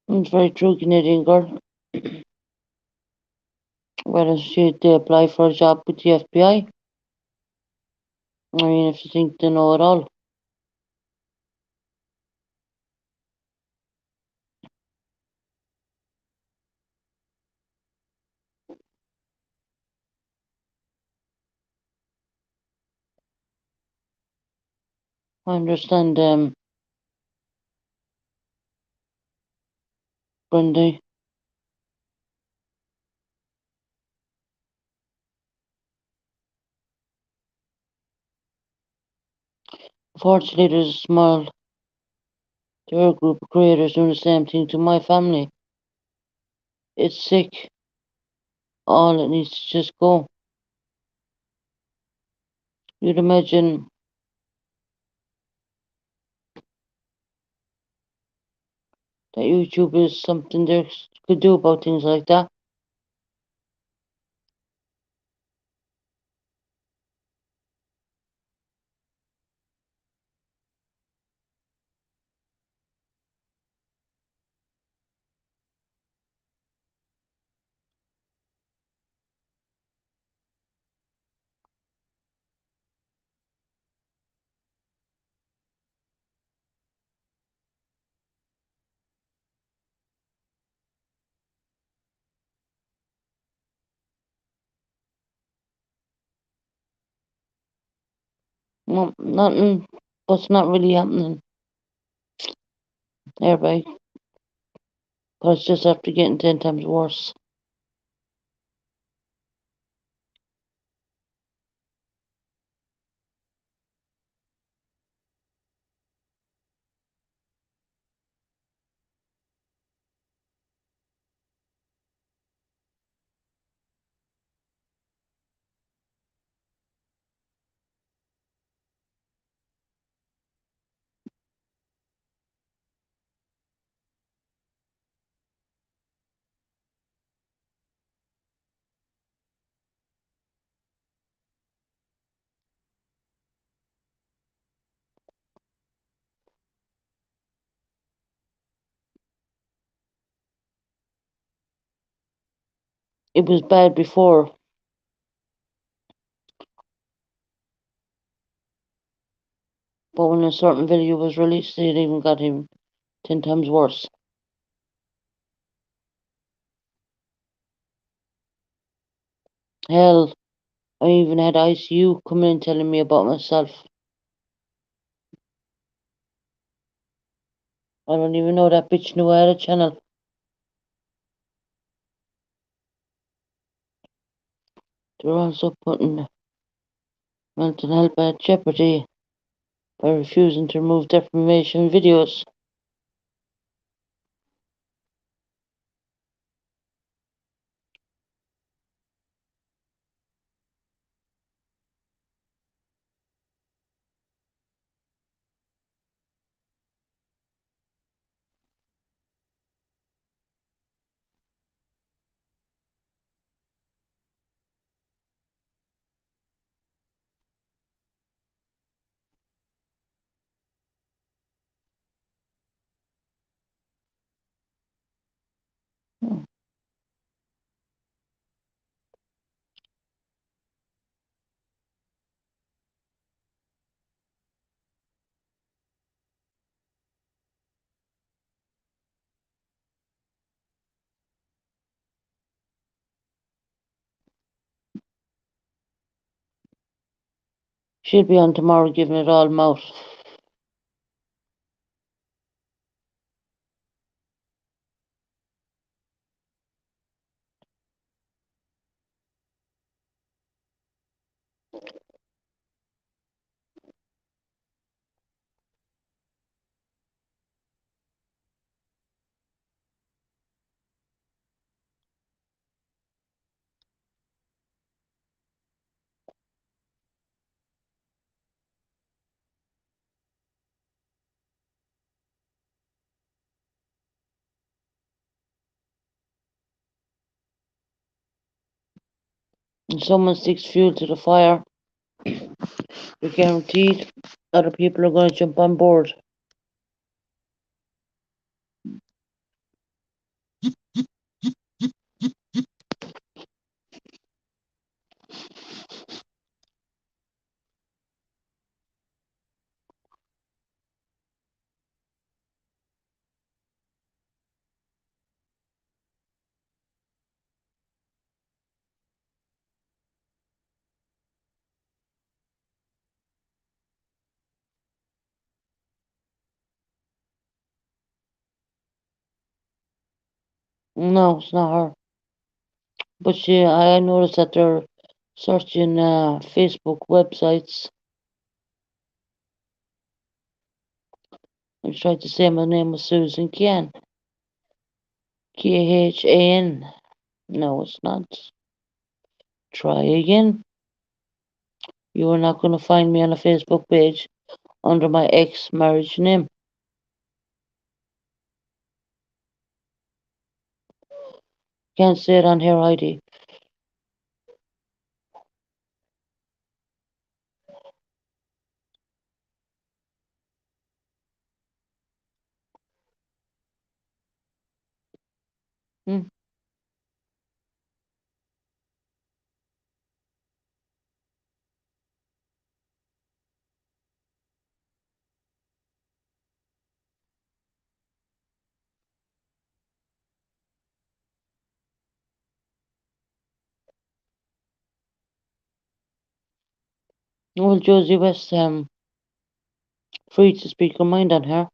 It's very true, Canadian girl. Whether should they apply for a job with the FBI? I mean, if you think they know it all. I understand, Grundy. Fortunately, there's a small there are a group of creators doing the same thing to my family. It's sick. All it needs to just go. You'd imagine that YouTube is something they could do about things like that. Well, nothing, what's not really happening thereby, but it's just after getting 10 times worse. It was bad before, but when a certain video was released, it even got him 10 times worse. Hell, I even had ICU come in telling me about myself. I don't even know that bitch knew I had a channel. They're also putting mental health at jeopardy by refusing to remove defamation videos. She'll be on tomorrow giving it all mouth. When someone sticks fuel to the fire, you're guaranteed other people are going to jump on board. No, it's not her. But I noticed that they're searching Facebook websites I tried to say my name was Susan Khan. Khan. No, it's not. Try again. You are not going to find me on a Facebook page under my ex-marriage name. Can't say it on here, Heidi. Hmm. Well, Josie West, free to speak her mind on her.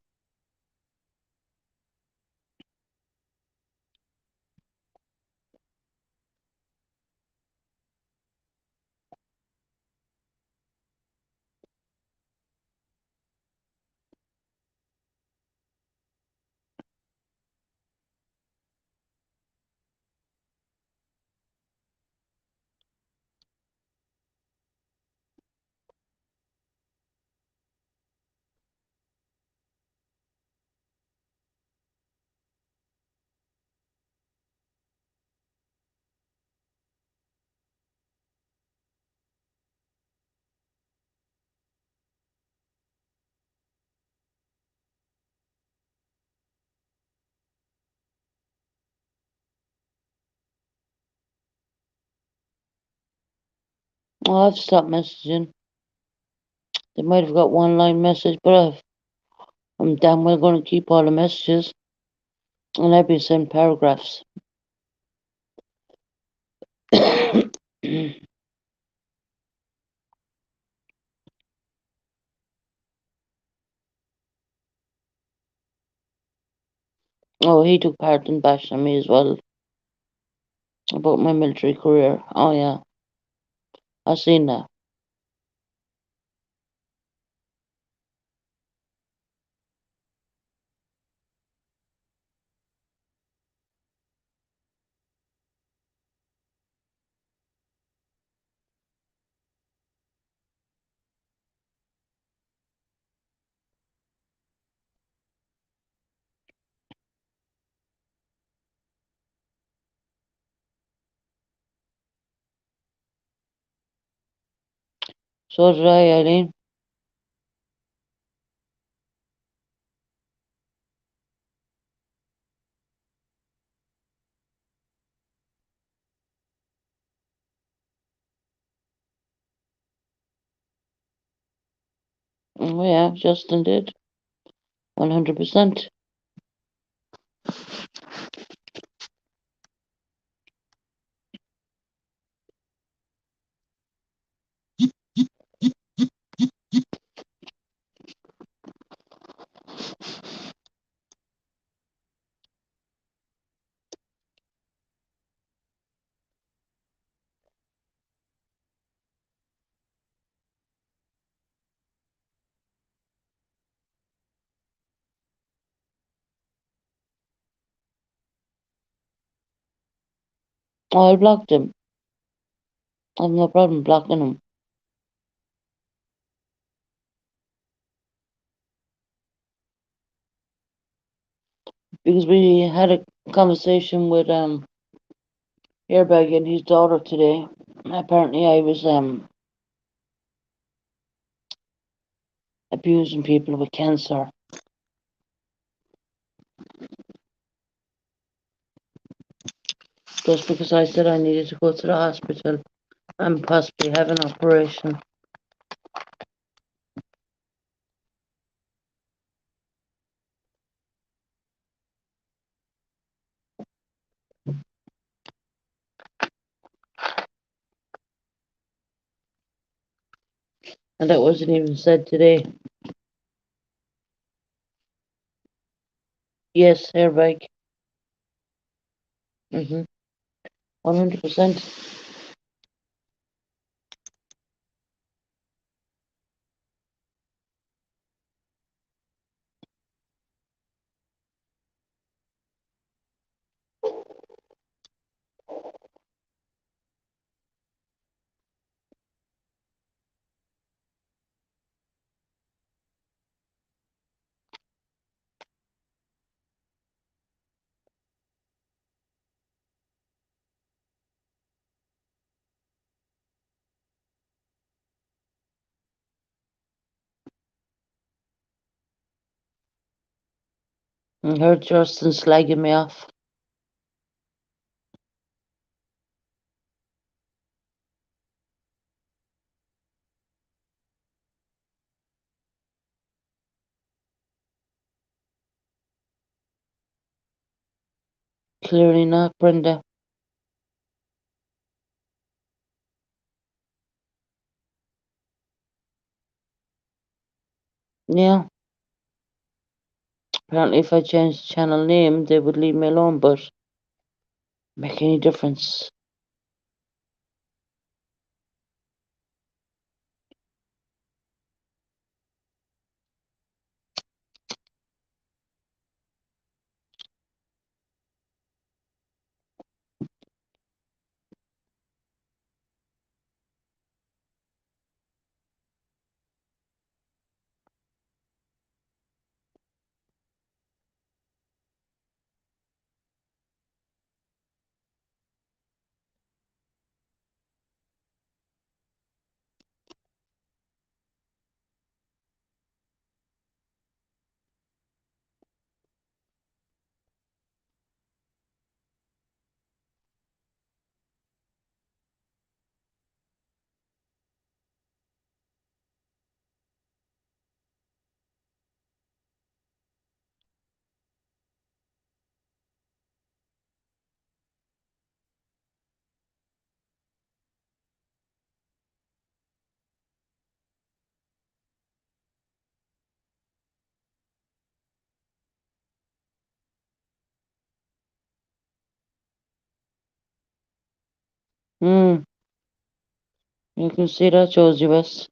Oh, I've stopped messaging. They might have got one line message, but I'm damn well going to keep all the messages. And I've been sending paragraphs. Oh, he took part in bashing me as well about my military career. Oh, yeah, I seen that. So did I, Eileen. Oh, yeah, Justin did. 100%. Oh, I blocked him. I have no problem blocking him. Because we had a conversation with Airbag and his daughter today. Apparently I was abusing people with cancer. Just because I said I needed to go to the hospital and possibly have an operation. And that wasn't even said today. Yes, Airbag. 100%. I heard Justin slagging me off. Clearly not, Brenda. Yeah, apparently if I changed the channel name, they would leave me alone, but make any difference? Hmm, you can see that, Josie West.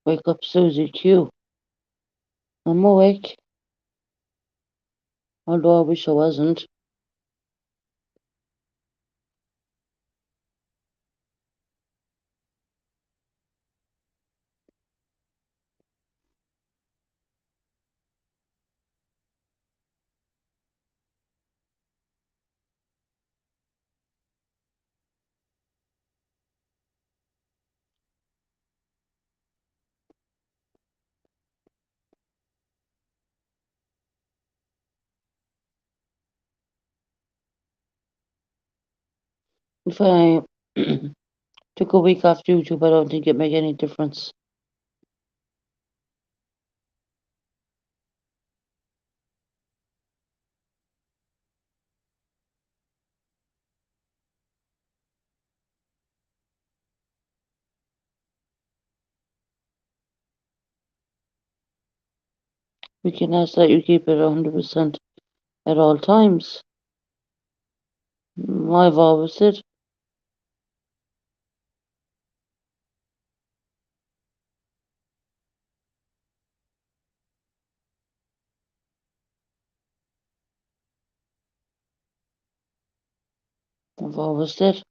Wake up, Susie Q. I'm awake, although I wish I wasn't. If I took a week off YouTube, I don't think it'd make any difference. We can ask that you keep it 100% at all times. I've always said. I've always said.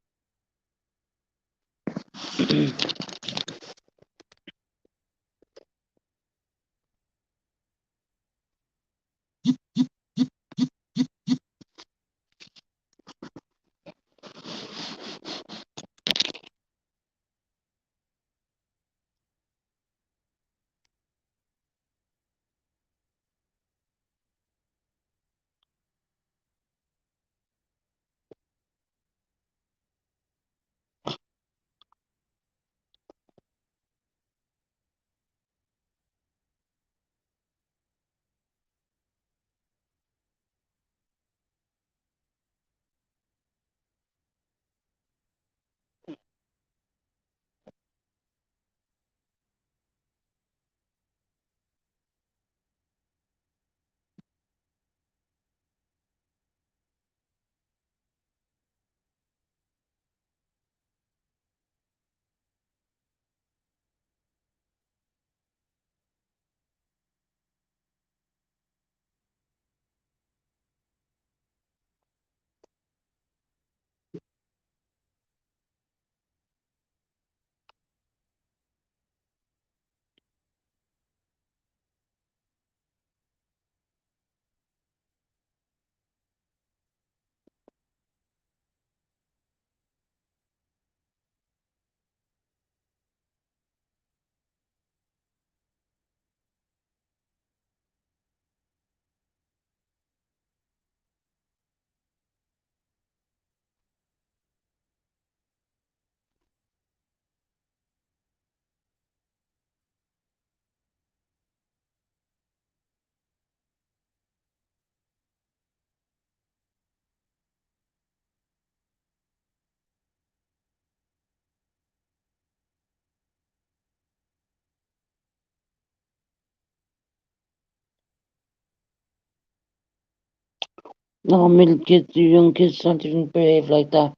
No, middle kids, the young kids don't even behave like that.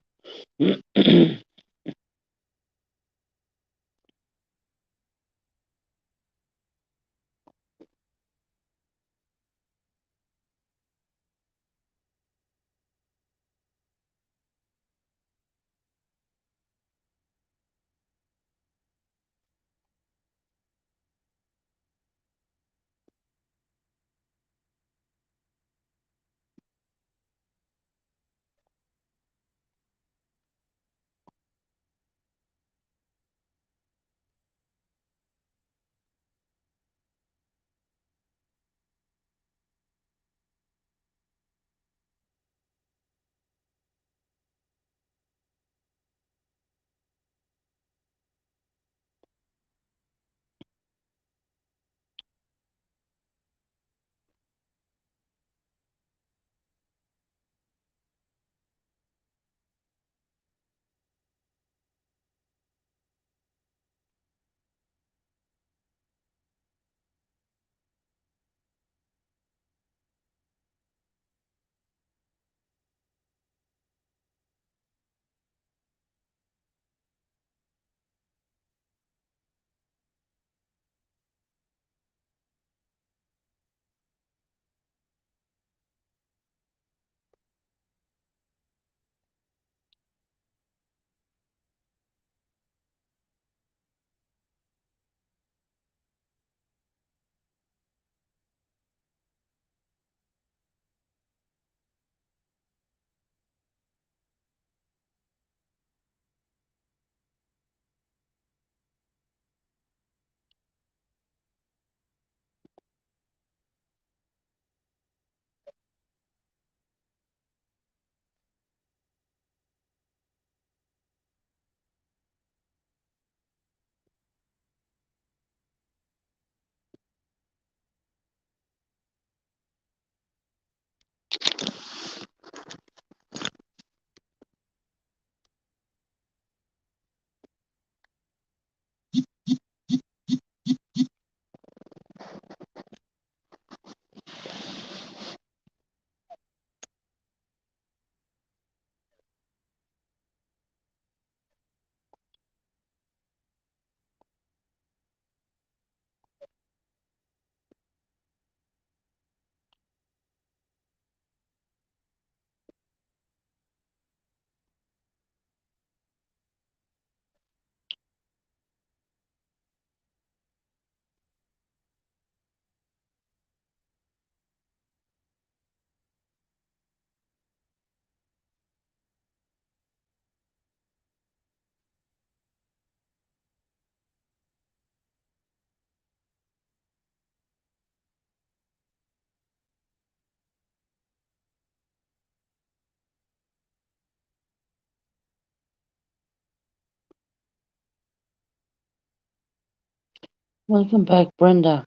Welcome back, Brenda.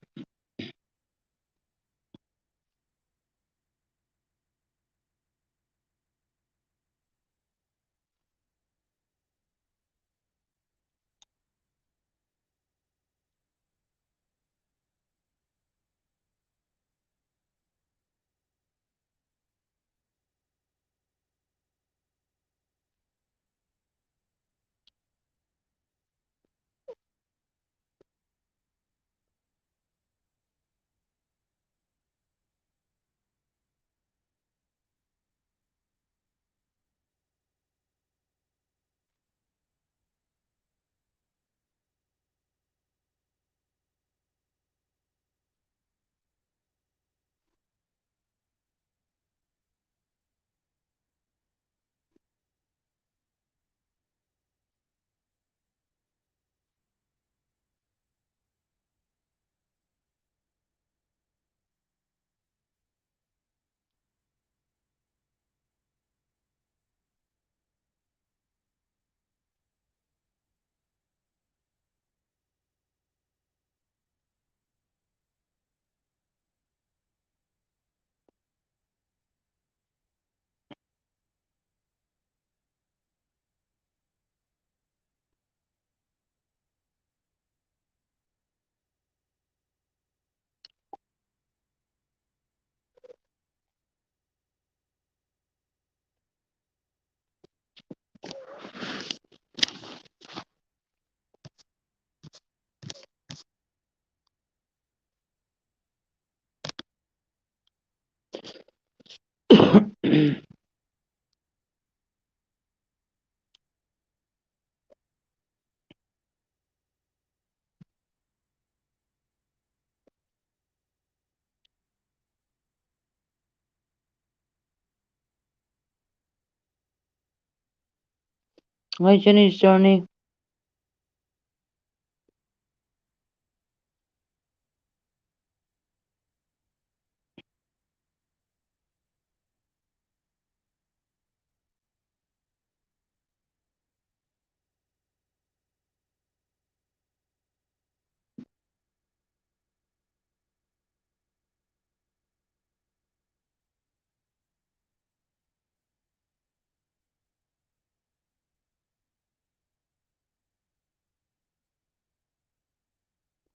My Jenny's journey.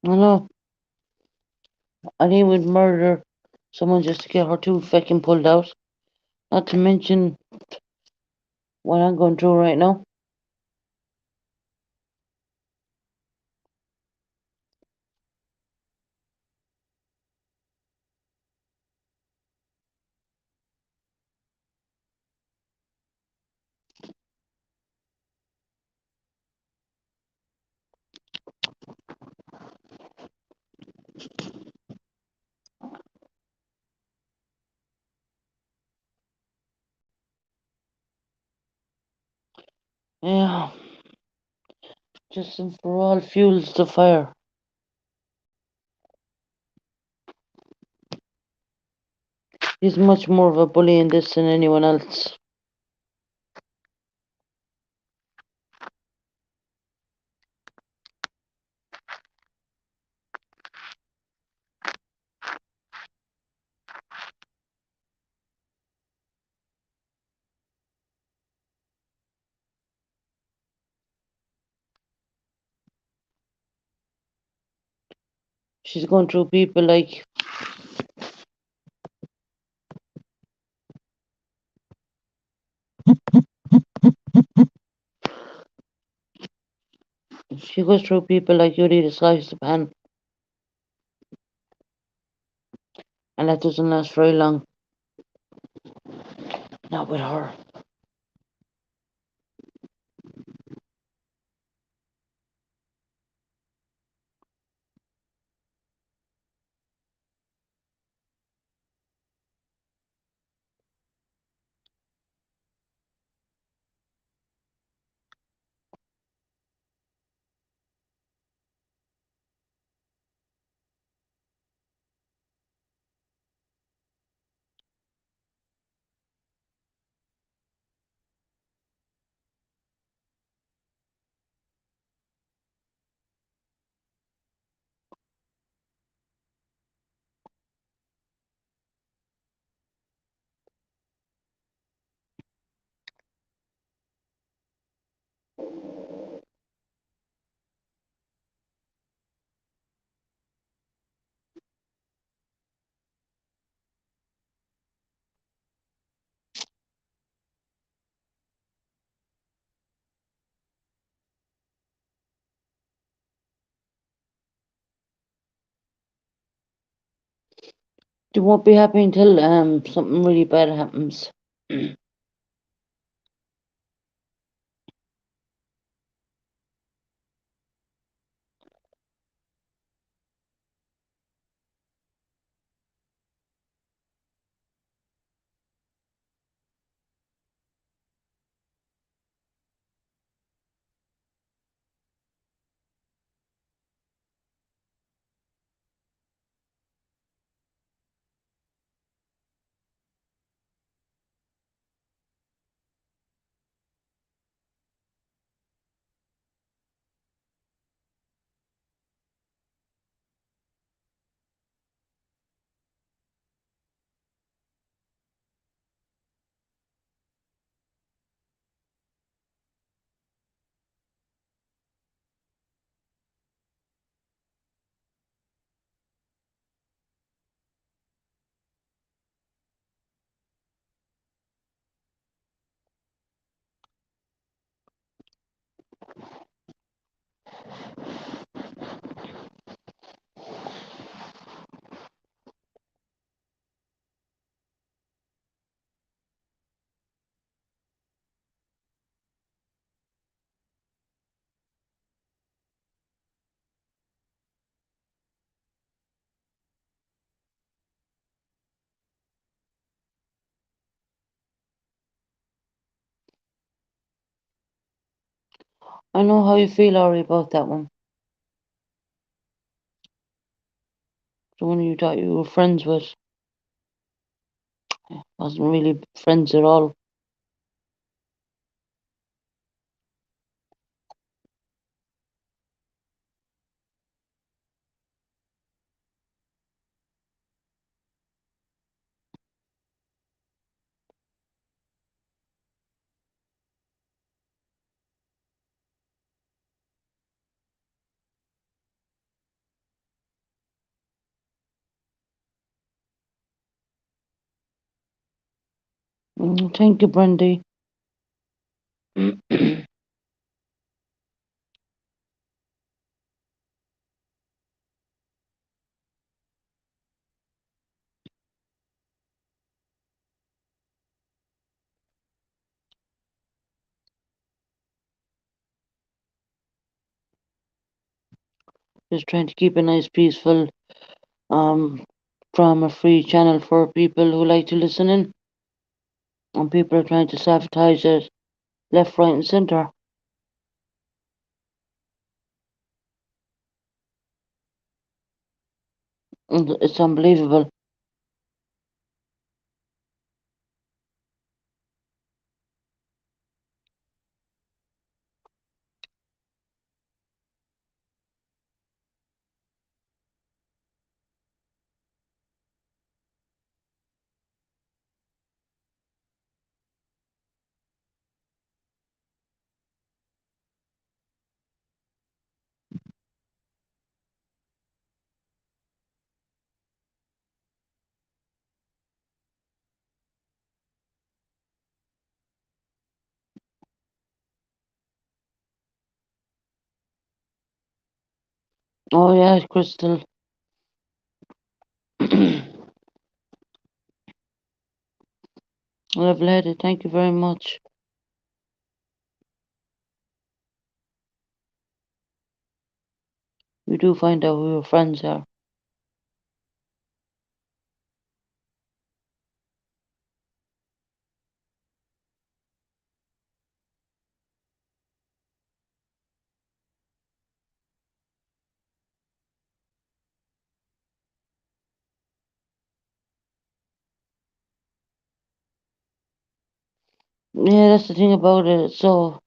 I know. And he would murder someone just to get her tooth fucking pulled out. Not to mention what I'm going through right now. Yeah. Just and for all fuels the fire. He's much more of a bully in this than anyone else. She's going through people like she goes through people like Yuri the slice the pan, and that doesn't last very long. Not with her. They won't be happy until something really bad happens. I know how you feel, Ari, about that one. The one you thought you were friends with wasn't really friends at all. Thank you, Brandy. Just trying to keep a nice, peaceful, um, drama-free channel for people who like to listen in, and people are trying to sabotage it left, right, and centre. And it's unbelievable. Oh yeah, Crystal. Level-headed. Thank you very much. We do find out who your friends are. Yeah, that's the thing about it. It's so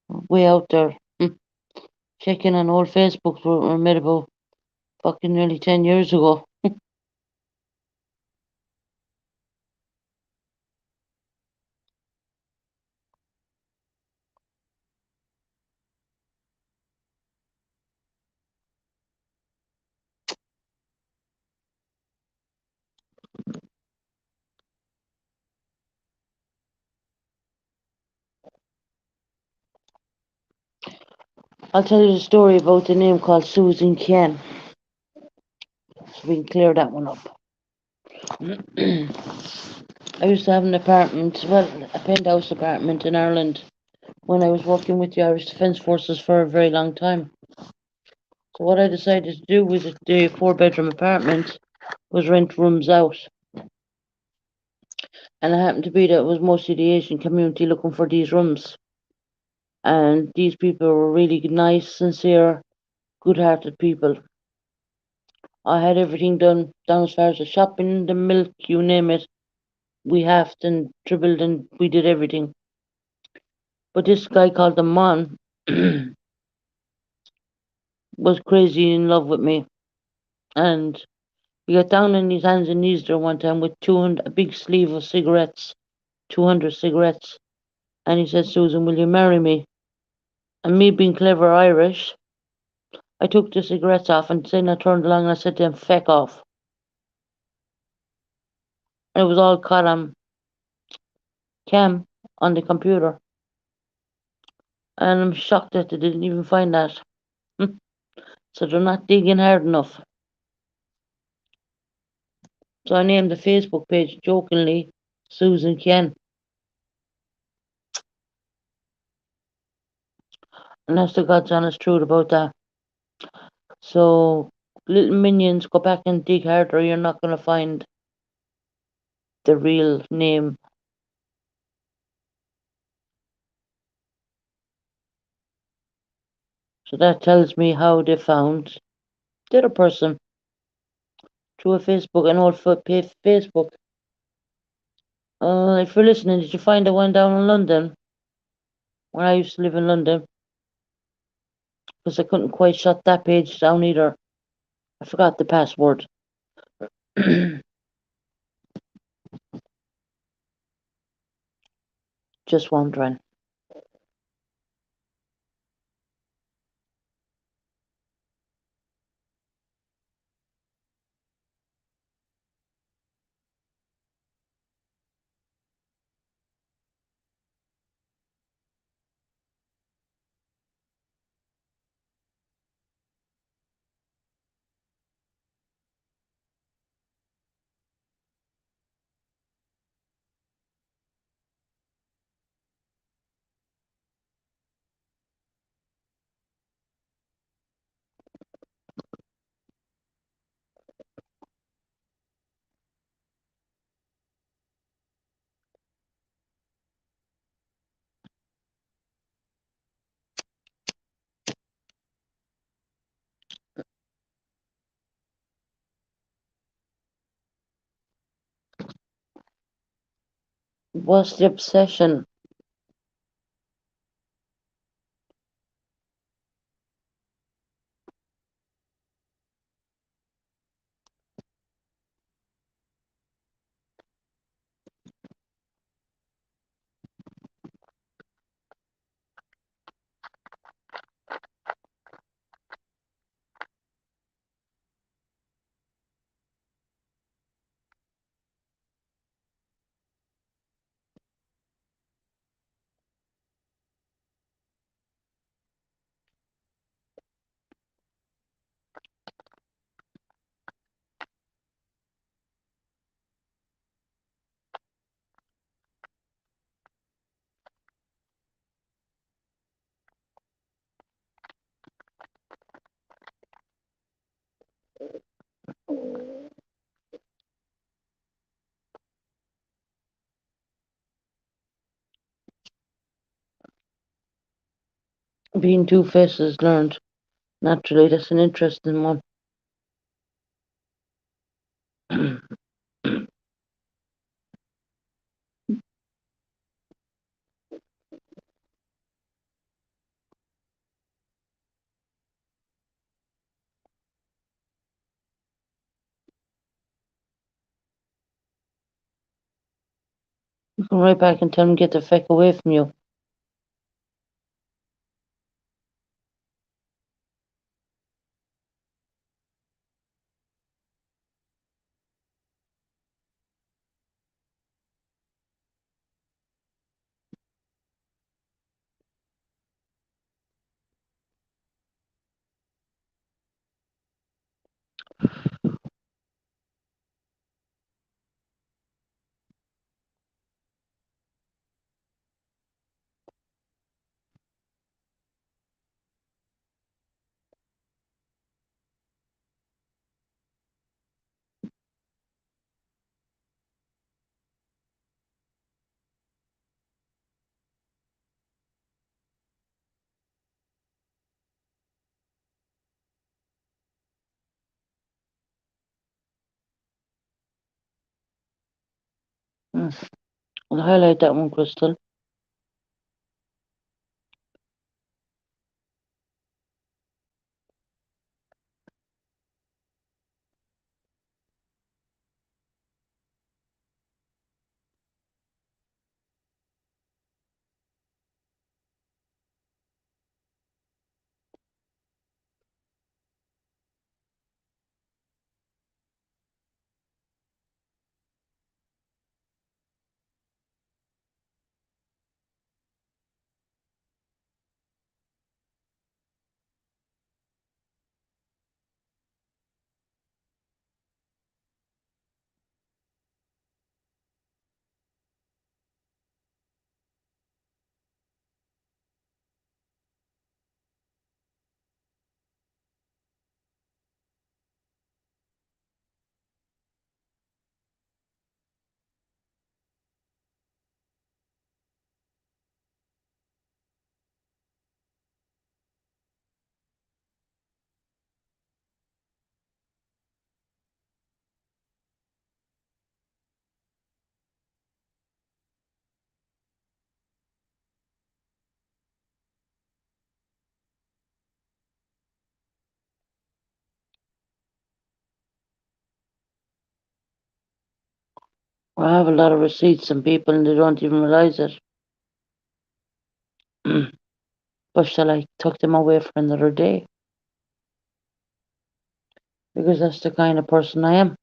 way out there. Checking on old Facebook were made about fucking nearly 10 years ago. I'll tell you the story about the name called Susan Ken, so we can clear that one up. I used to have an apartment, well, a penthouse apartment in Ireland when I was working with the Irish Defence Forces for a very long time. So what I decided to do with the four-bedroom apartment was rent rooms out. And it happened to be that it was mostly the Asian community looking for these rooms. And these people were really nice, sincere, good-hearted people. I had everything done down as far as the shopping, the milk, you name it. We halved and tripled and we did everything. But this guy called the Mon was crazy in love with me. And he got down on his hands and knees there one time with 200, a big sleeve of cigarettes, 200 cigarettes. And he said, Susan, will you marry me? And me being clever Irish, I took the cigarettes off and then I turned along and I said to him, feck off. And it was all caught on cam on the computer. And I'm shocked that they didn't even find that. So they're not digging hard enough. So I named the Facebook page jokingly Susan Ken. And that's the God's honest truth about that. So little minions, go back and dig harder. You're not going to find the real name. So that tells me how they found the other person through a Facebook, an old Facebook. If you're listening, did you find the one down in London? When I used to live in London, because I couldn't quite shut that page down either. I forgot the password. Just wondering. What's the obsession? Being two-faced is learned. Naturally, that's an interesting one. You come right back and tell them get the feck away from you. Mm. I'll highlight that one, Crystal. I have a lot of receipts and people and they don't even realise it. But shall I tuck them away for another day? Because that's the kind of person I am.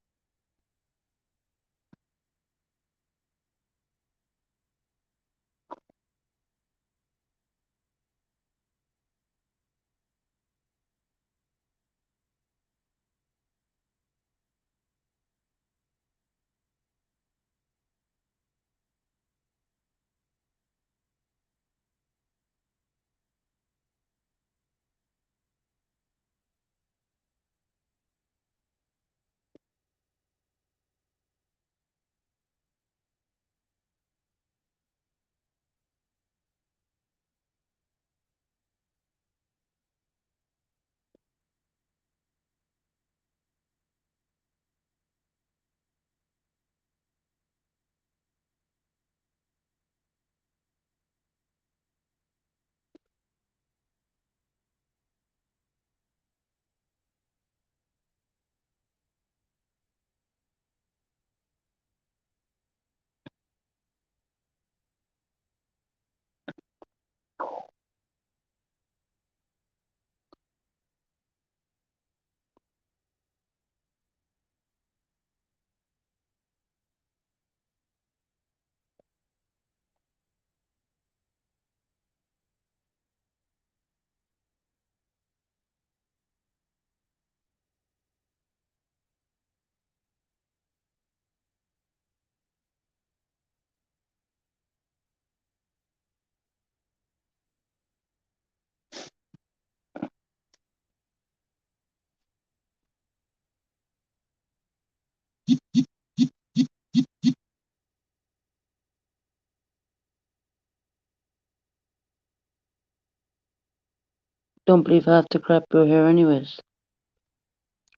Don't believe half the crap you hear anyways.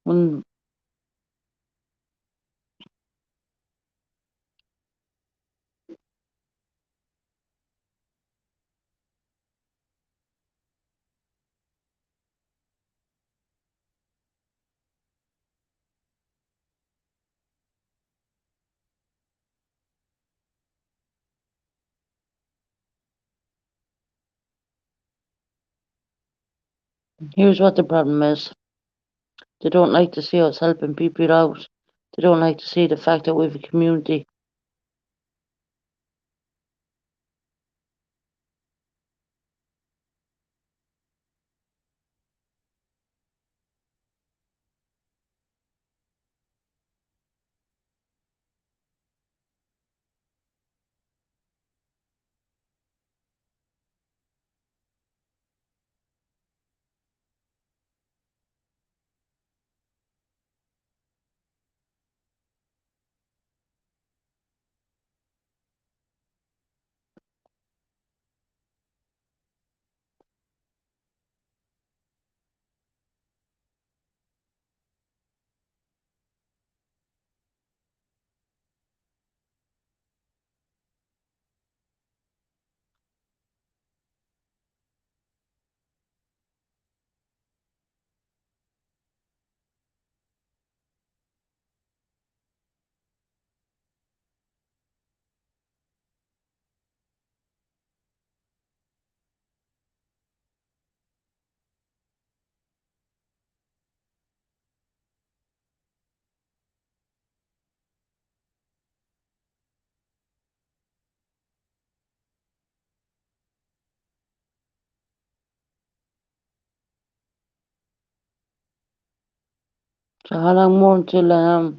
When here's what the problem is. They don't like to see us helping people out. They don't like to see the fact that we have a community. So how long more until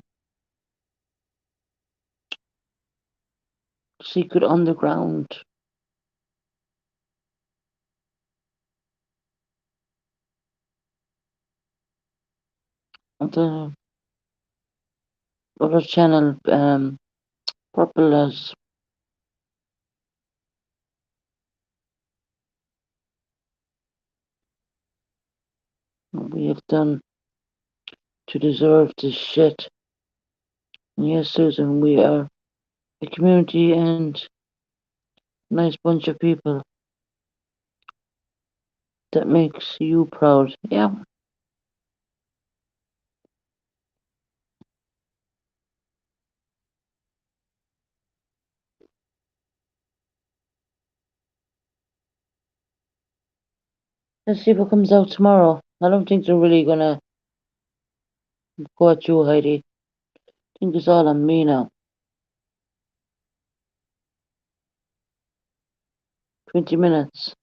Secret Underground? The other channel, Purple has we have done to deserve this shit. And yes, Susan, we are a community and nice bunch of people that makes you proud. Yeah. Let's see what comes out tomorrow. I don't think they're really gonna go at you, Heidi. I think it's all on me now. 20 minutes.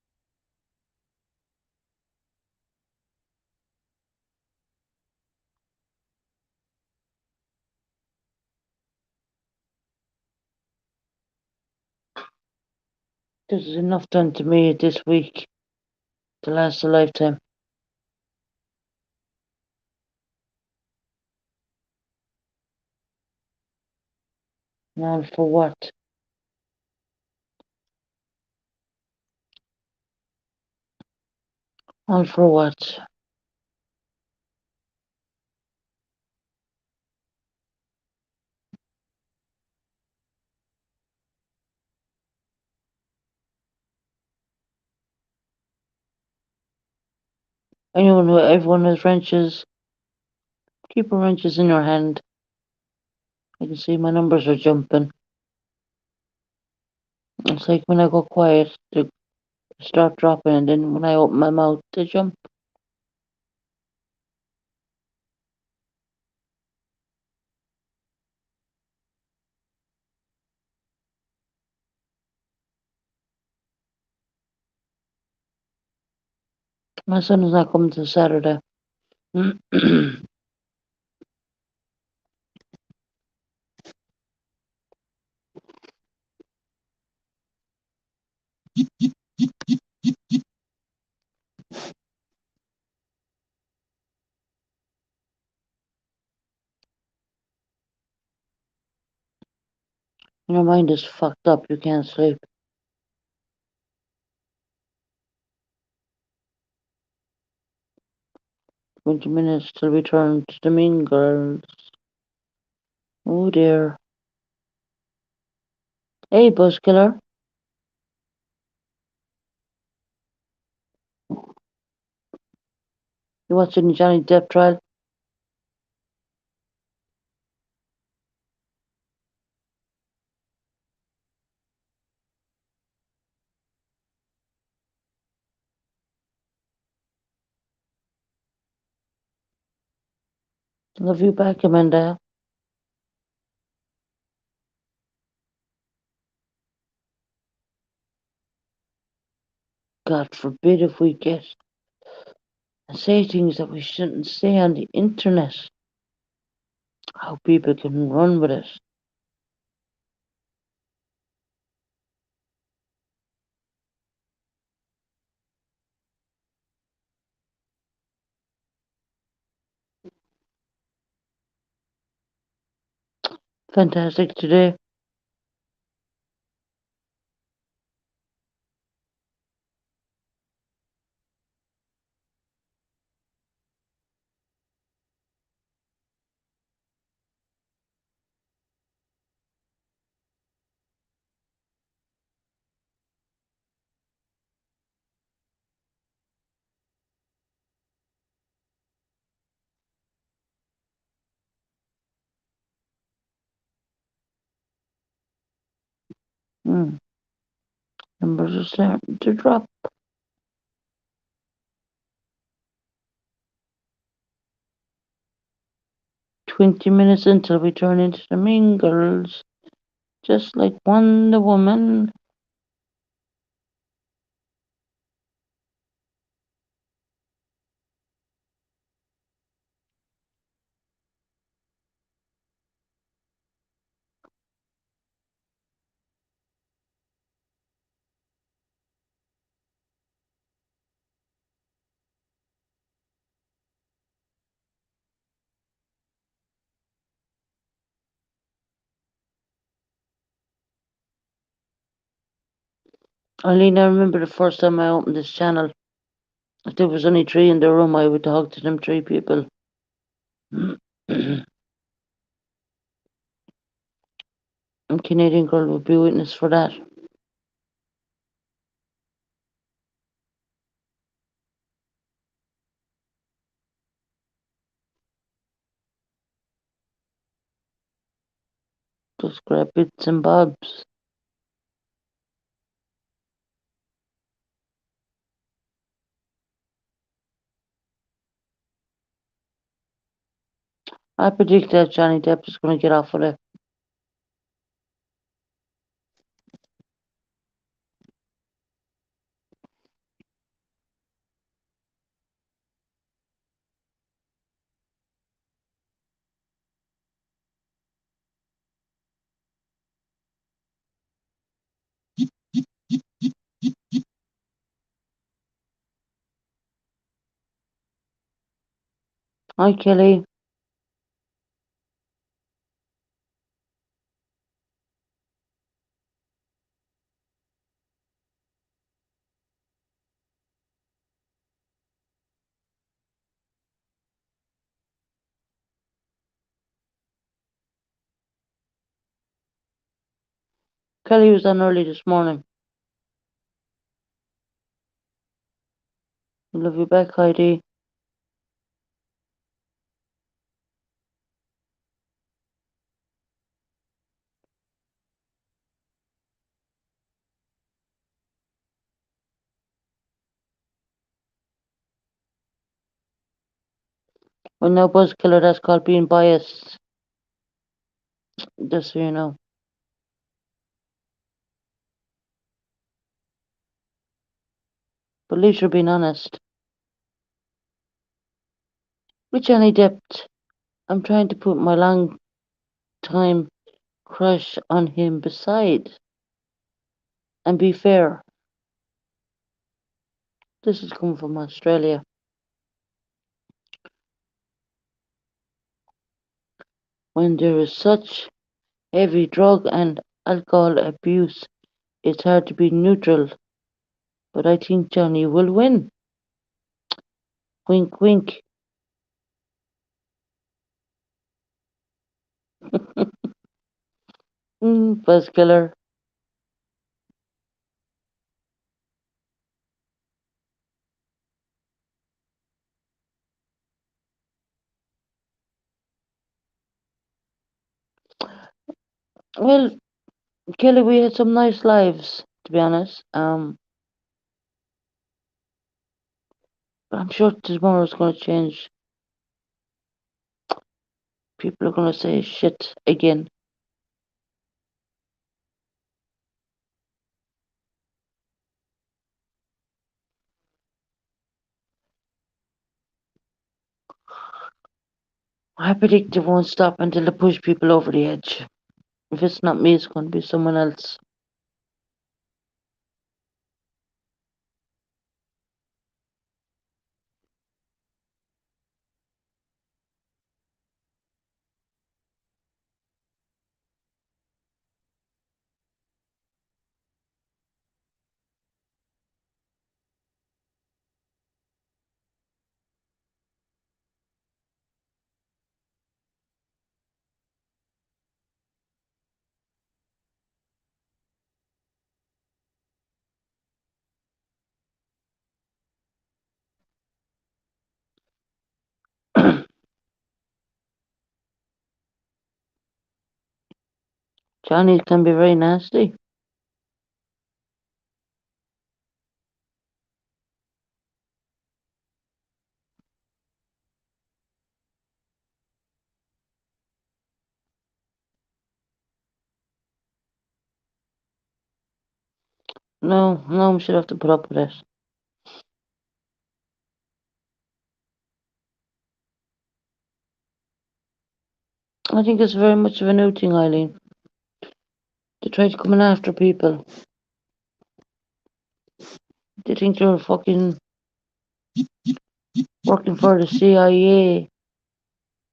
This is enough done to me this week to last a lifetime. All for what? All for what? Everyone has wrenches. Keep your wrenches in your hand. I can see my numbers are jumping. It's like when I go quiet, they start dropping, and then when I open my mouth, they jump. My son is not coming till Saturday. Your mind is fucked up. You can't sleep. 20 minutes till we turn to the mean girls. Oh dear. Hey, Buzzkiller. You watching the Johnny Depp trial? Love you back, Amanda. God forbid if we get and say things that we shouldn't say on the internet. How people can run with it. Fantastic today. Hmm. Numbers are starting to drop. 20 minutes until we turn into the mean girls. Just like Wonder Woman. Eileen, I remember the first time I opened this channel. If there was only 3 in the room, I would talk to them 3 people. And Canadian Girl would be witness for that. Just grab bits and bobs. I predict that Johnny Depp is going to get off with it. Hi, Kelly. Kelly was on early this morning. Love you back, Heidi. Well, now, Buzzkiller, that's called being biased. Just so you know. But at least you're being honest. With Johnny Depp, I'm trying to put my long time crush on him beside and be fair. This is coming from Australia. When there is such heavy drug and alcohol abuse, it's hard to be neutral. But I think Johnny will win. Wink, wink. Buzzkiller. Well, Kelly, we had some nice lives, to be honest. But I'm sure tomorrow's going to change. People are going to say shit again. I predict it won't stop until they push people over the edge. If it's not me, it's going to be someone else. Johnny can be very nasty. No, we should have to put up with it. I think it's very much of a new thing, Eileen. They try to come in after people. They think they're fucking working for the CIA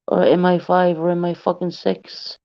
or MI5 or MI6.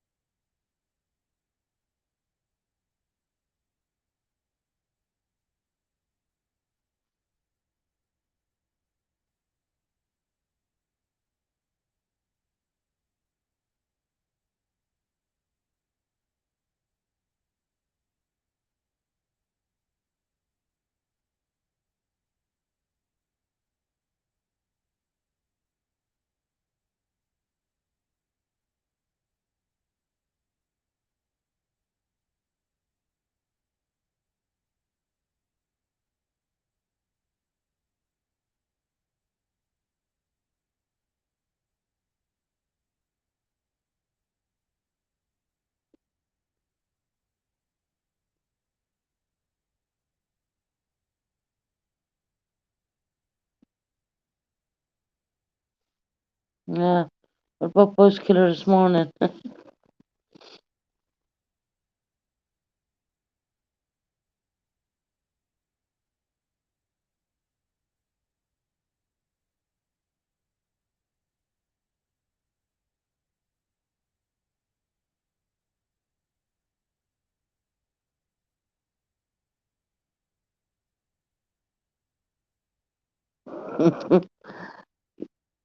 Yeah. What about Buzzkiller this morning?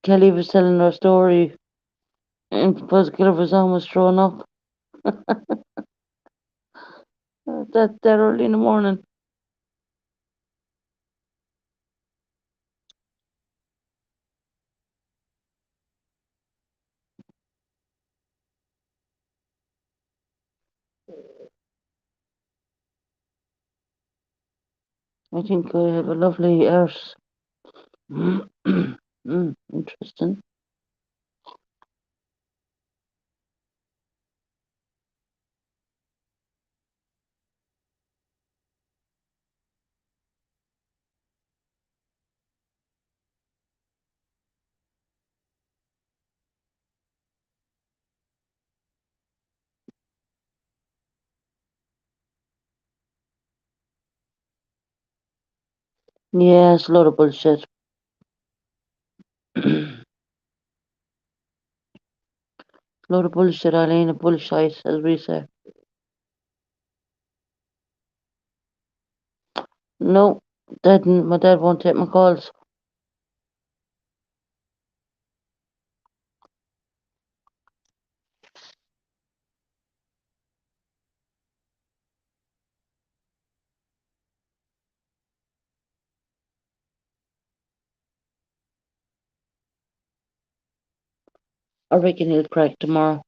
Kelly was telling her story, and Buzzkiller was almost thrown up. That early in the morning. I think I have a lovely arse. Interesting. Yeah, it's a lot of bullshit. A lot of bullshit, Eileen, a bullshit, as we say. No, my dad won't take my calls. I reckon he'll crack tomorrow.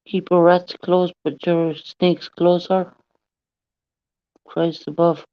Keep your rats close, but your snakes closer. Christ above.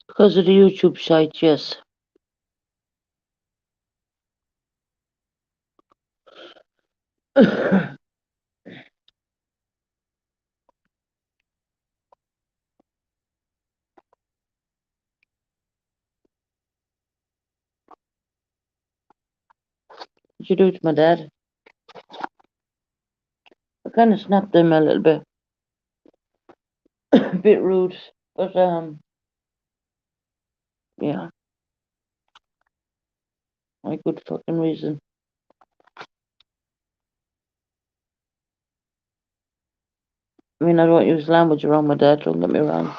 Because of the YouTube site, yes. Did you do it to my dad? I kind of snapped him a little bit. A bit rude, but yeah, my good fucking reason. I mean, I don't use language around my dad, don't get me wrong.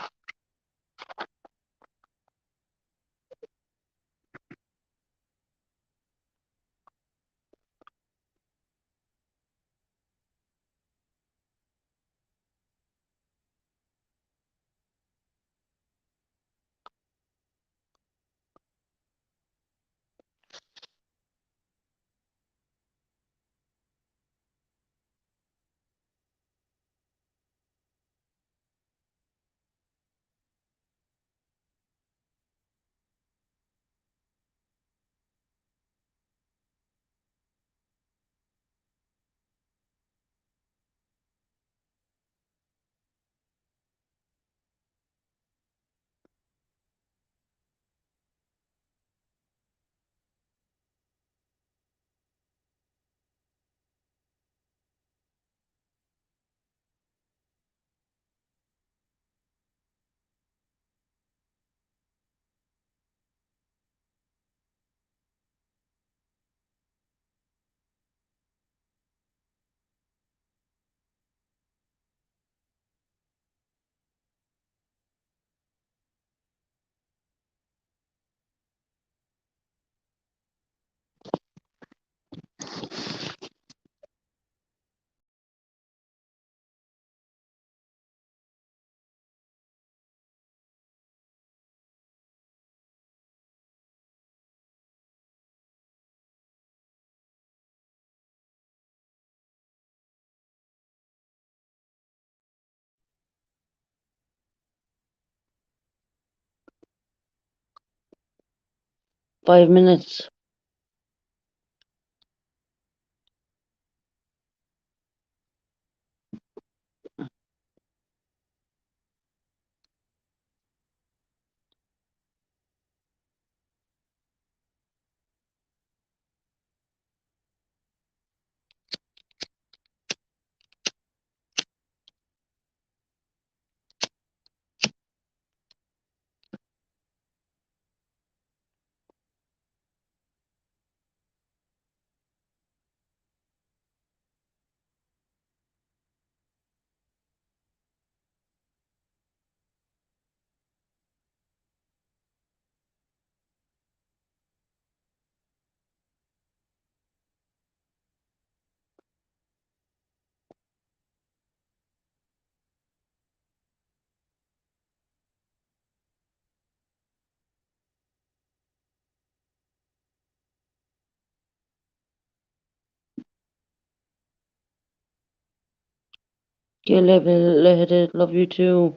5 minutes. Okay, level, love you too.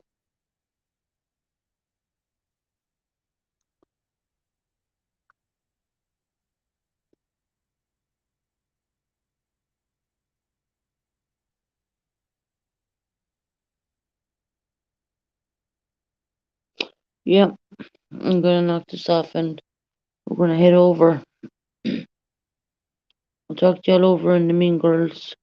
Yeah, I'm gonna knock this off and we're gonna head over. I'll talk to y'all over in the Mean Girls.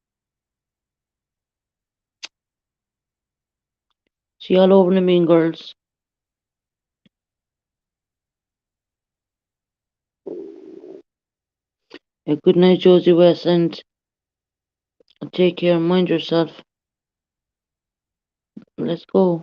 See y'all over in the Mean Girls. Good night, Josie West, and take care. Mind yourself. Let's go.